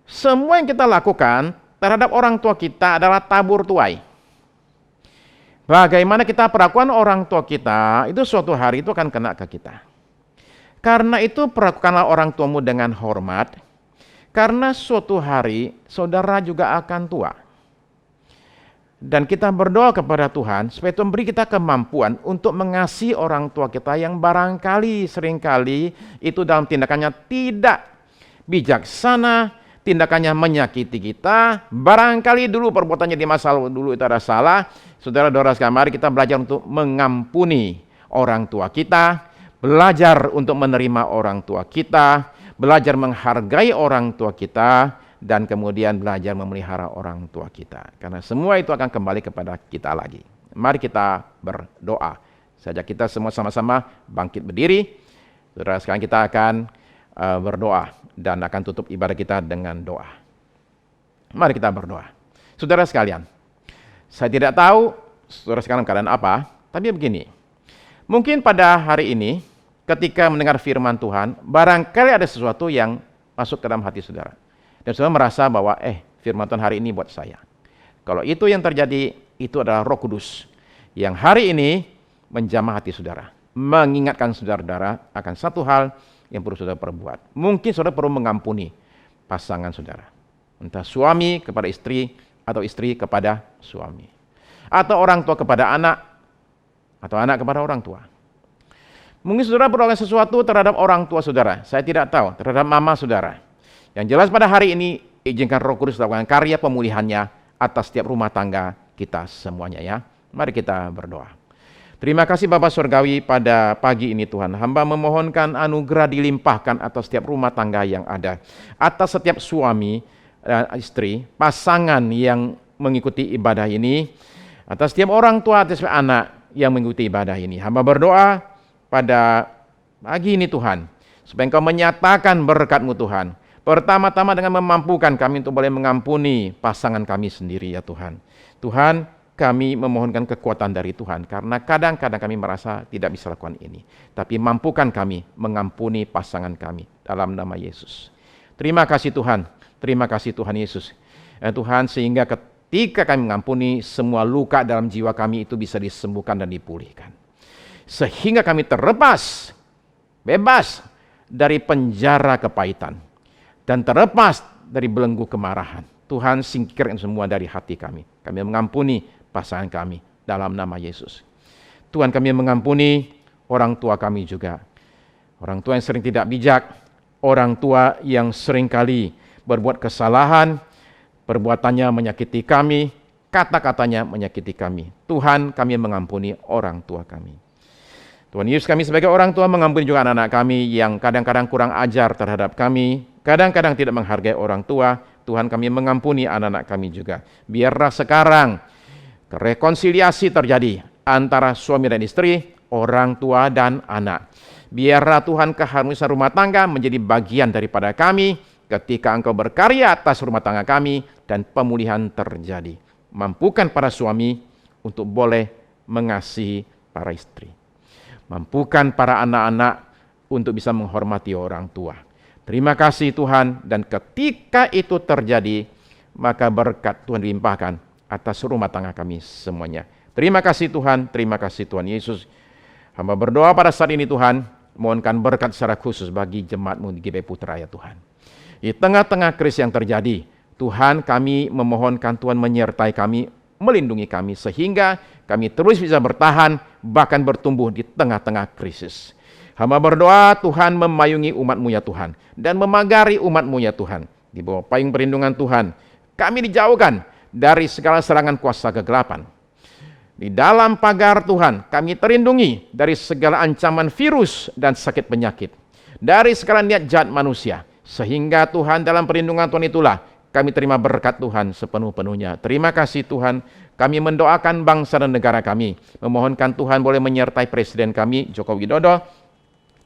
Semua yang kita lakukan terhadap orang tua kita adalah tabur tuai. Bagaimana kita perlakukan orang tua kita, itu suatu hari itu akan kena ke kita. Karena itu perlakukanlah orang tuamu dengan hormat, karena suatu hari saudara juga akan tua. Dan kita berdoa kepada Tuhan supaya Tuhan beri kita kemampuan untuk mengasihi orang tua kita yang barangkali seringkali itu dalam tindakannya tidak bijaksana, tindakannya menyakiti kita, barangkali dulu perbuatannya di masa lalu dulu itu ada salah. Saudara-saudara sekalian, mari kita belajar untuk mengampuni orang tua kita, belajar untuk menerima orang tua kita, belajar menghargai orang tua kita, dan kemudian belajar memelihara orang tua kita. Karena semua itu akan kembali kepada kita lagi. Mari kita berdoa. Sajak kita semua sama-sama bangkit berdiri. Saudara sekalian, kita akan berdoa dan akan tutup ibadah kita dengan doa. Mari kita berdoa. Saudara sekalian, saya tidak tahu saudara sekalian keadaan apa, tapi begini. Mungkin pada hari ini ketika mendengar firman Tuhan, barangkali ada sesuatu yang masuk ke dalam hati saudara. Dan saudara merasa bahwa firman Tuhan hari ini buat saya. Kalau itu yang terjadi, itu adalah Roh Kudus yang hari ini menjamah hati saudara, mengingatkan saudara-saudara akan satu hal yang perlu saudara perbuat. Mungkin saudara perlu mengampuni pasangan saudara, entah suami kepada istri atau istri kepada suami, atau orang tua kepada anak, atau anak kepada orang tua. Mungkin saudara perlu melakukan sesuatu terhadap orang tua saudara, saya tidak tahu, terhadap mama saudara. Yang jelas pada hari ini, izinkan Roh Kudus lakukan karya pemulihannya atas setiap rumah tangga kita semuanya ya. Mari kita berdoa. Terima kasih Bapa Surgawi, pada pagi ini Tuhan, hamba memohonkan anugerah dilimpahkan atas setiap rumah tangga yang ada, atas setiap suami dan istri, pasangan yang mengikuti ibadah ini, atas setiap orang tua, atas setiap anak yang mengikuti ibadah ini. Hamba berdoa pada pagi ini Tuhan, supaya Engkau menyatakan berkat-Mu Tuhan. Pertama-tama dengan memampukan kami untuk boleh mengampuni pasangan kami sendiri ya Tuhan. Tuhan, kami memohonkan kekuatan dari Tuhan, karena kadang-kadang kami merasa tidak bisa lakukan ini. Tapi mampukan kami mengampuni pasangan kami dalam nama Yesus. Terima kasih Tuhan, terima kasih Tuhan Yesus. Tuhan, sehingga ketika kami mengampuni, semua luka dalam jiwa kami itu bisa disembuhkan dan dipulihkan. Sehingga kami terlepas, bebas dari penjara kepahitan, dan terlepas dari belenggu kemarahan. Tuhan, singkirkan semua dari hati kami. Kami mengampuni pasangan kami dalam nama Yesus. Tuhan, kami mengampuni orang tua kami juga. Orang tua yang sering tidak bijak, orang tua yang seringkali berbuat kesalahan, perbuatannya menyakiti kami, kata-katanya menyakiti kami. Tuhan, kami mengampuni orang tua kami. Tuhan Yesus, kami sebagai orang tua mengampuni juga anak-anak kami yang kadang-kadang kurang ajar terhadap kami, kadang-kadang tidak menghargai orang tua. Tuhan, kami mengampuni anak-anak kami juga. Biarlah sekarang rekonsiliasi terjadi antara suami dan istri, orang tua dan anak. Biarlah Tuhan keharmonisan rumah tangga menjadi bagian daripada kami ketika Engkau berkarya atas rumah tangga kami dan pemulihan terjadi. Mampukan para suami untuk boleh mengasihi para istri. Mampukan para anak-anak untuk bisa menghormati orang tua. Terima kasih Tuhan, dan ketika itu terjadi, maka berkat Tuhan dilimpahkan atas rumah tangga kami semuanya. Terima kasih Tuhan, terima kasih Tuhan Yesus. Hamba berdoa pada saat ini Tuhan, mohonkan berkat secara khusus bagi jemaat-Mu di GP Putra ya Tuhan. Di tengah-tengah krisis yang terjadi, Tuhan, kami memohonkan Tuhan menyertai kami, melindungi kami, sehingga kami terus bisa bertahan, bahkan bertumbuh di tengah-tengah krisis. Hamba berdoa Tuhan memayungi umat-Mu ya Tuhan, dan memagari umat-Mu ya Tuhan. Di bawah payung perlindungan Tuhan, kami dijauhkan dari segala serangan kuasa kegelapan. Di dalam pagar Tuhan, kami terlindungi dari segala ancaman virus dan sakit penyakit, dari segala niat jahat manusia, sehingga Tuhan dalam perlindungan Tuhan itulah kami terima berkat Tuhan sepenuh-penuhnya. Terima kasih Tuhan, kami mendoakan bangsa dan negara kami, memohonkan Tuhan boleh menyertai Presiden kami, Joko Widodo,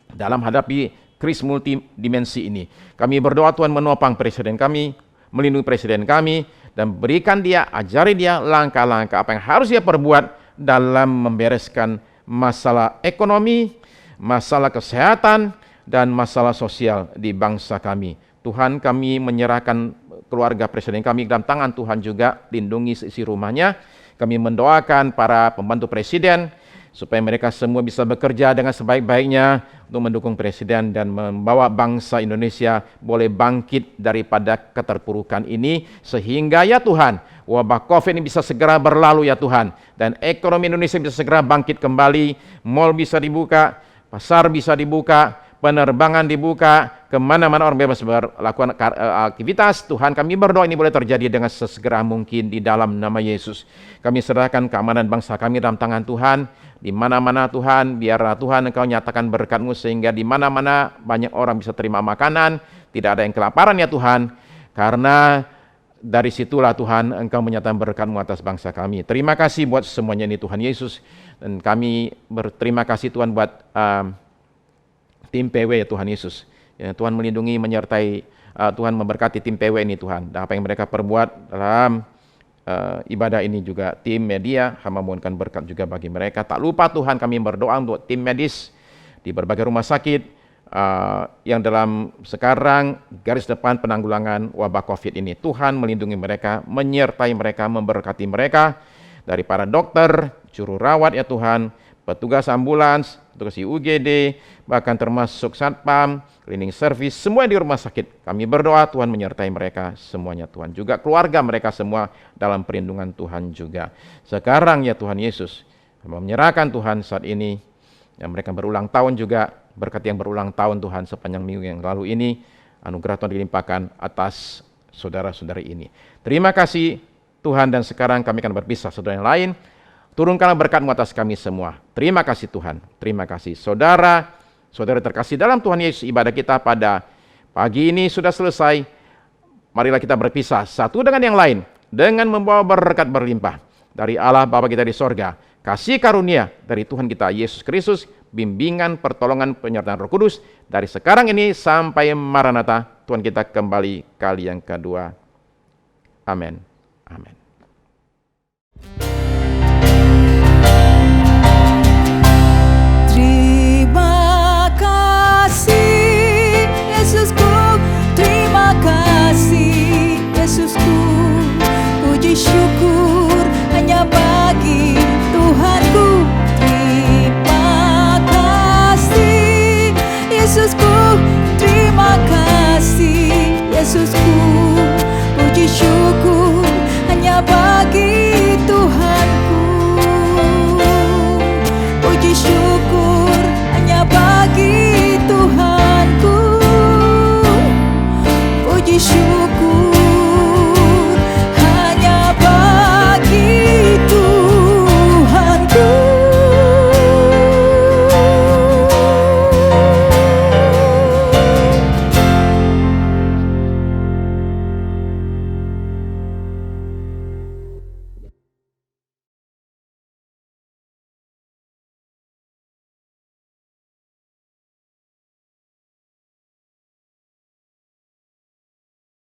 dalam hadapi krisis multidimensi ini. Kami berdoa Tuhan menopang Presiden kami, melindungi Presiden kami, dan berikan dia, ajari dia langkah-langkah apa yang harus dia perbuat dalam membereskan masalah ekonomi, masalah kesehatan, dan masalah sosial di bangsa kami. Tuhan, kami menyerahkan keluarga Presiden kami dalam tangan Tuhan juga, lindungi isi rumahnya. Kami mendoakan para pembantu Presiden, supaya mereka semua bisa bekerja dengan sebaik-baiknya untuk mendukung Presiden dan membawa bangsa Indonesia boleh bangkit daripada keterpurukan ini, sehingga ya Tuhan, wabah COVID ini bisa segera berlalu ya Tuhan, dan ekonomi Indonesia bisa segera bangkit kembali, mal bisa dibuka, pasar bisa dibuka, penerbangan dibuka, kemana-mana orang bebas melakukan aktivitas. Tuhan, kami berdoa ini boleh terjadi dengan sesegera mungkin di dalam nama Yesus. Kami serahkan keamanan bangsa kami dalam tangan Tuhan. Di mana-mana Tuhan, biarlah Tuhan Engkau nyatakan berkat-Mu, sehingga di mana-mana banyak orang bisa terima makanan, tidak ada yang kelaparan ya Tuhan, karena dari situlah Tuhan Engkau menyatakan berkat-Mu atas bangsa kami. Terima kasih buat semuanya ini Tuhan Yesus, dan kami berterima kasih Tuhan buat tim PW ya Tuhan Yesus. Ya, Tuhan melindungi, menyertai, Tuhan memberkati tim PW ini Tuhan, dan apa yang mereka perbuat dalam ibadah ini juga tim media, hamba mohonkan berkat juga bagi mereka. Tak lupa Tuhan, kami berdoa untuk tim medis di berbagai rumah sakit yang dalam sekarang garis depan penanggulangan wabah COVID ini. Tuhan melindungi mereka, menyertai mereka, memberkati mereka, dari para dokter, juru rawat ya Tuhan, petugas ambulans, petugas UGD, bahkan termasuk satpam, cleaning service, semua di rumah sakit. Kami berdoa Tuhan menyertai mereka semuanya Tuhan. Juga keluarga mereka semua dalam perlindungan Tuhan juga. Sekarang ya Tuhan Yesus, kami menyerahkan Tuhan saat ini, yang mereka berulang tahun juga, berkat yang berulang tahun Tuhan sepanjang minggu yang lalu ini, anugerah Tuhan dilimpahkan atas saudara-saudari ini. Terima kasih Tuhan, dan sekarang kami akan berpisah saudara yang lain. Turunkanlah berkat-Mu atas kami semua. Terima kasih Tuhan. Terima kasih saudara terkasih dalam Tuhan Yesus. Ibadah kita pada pagi ini sudah selesai. Marilah kita berpisah satu dengan yang lain, dengan membawa berkat berlimpah dari Allah Bapa kita di sorga, kasih karunia dari Tuhan kita Yesus Kristus, bimbingan, pertolongan, penyertaan Roh Kudus dari sekarang ini sampai Maranatha, Tuhan kita kembali kali yang kedua. Amin. Amin. Yesusku, terima kasih. Yesusku, puji syukur hanya bagi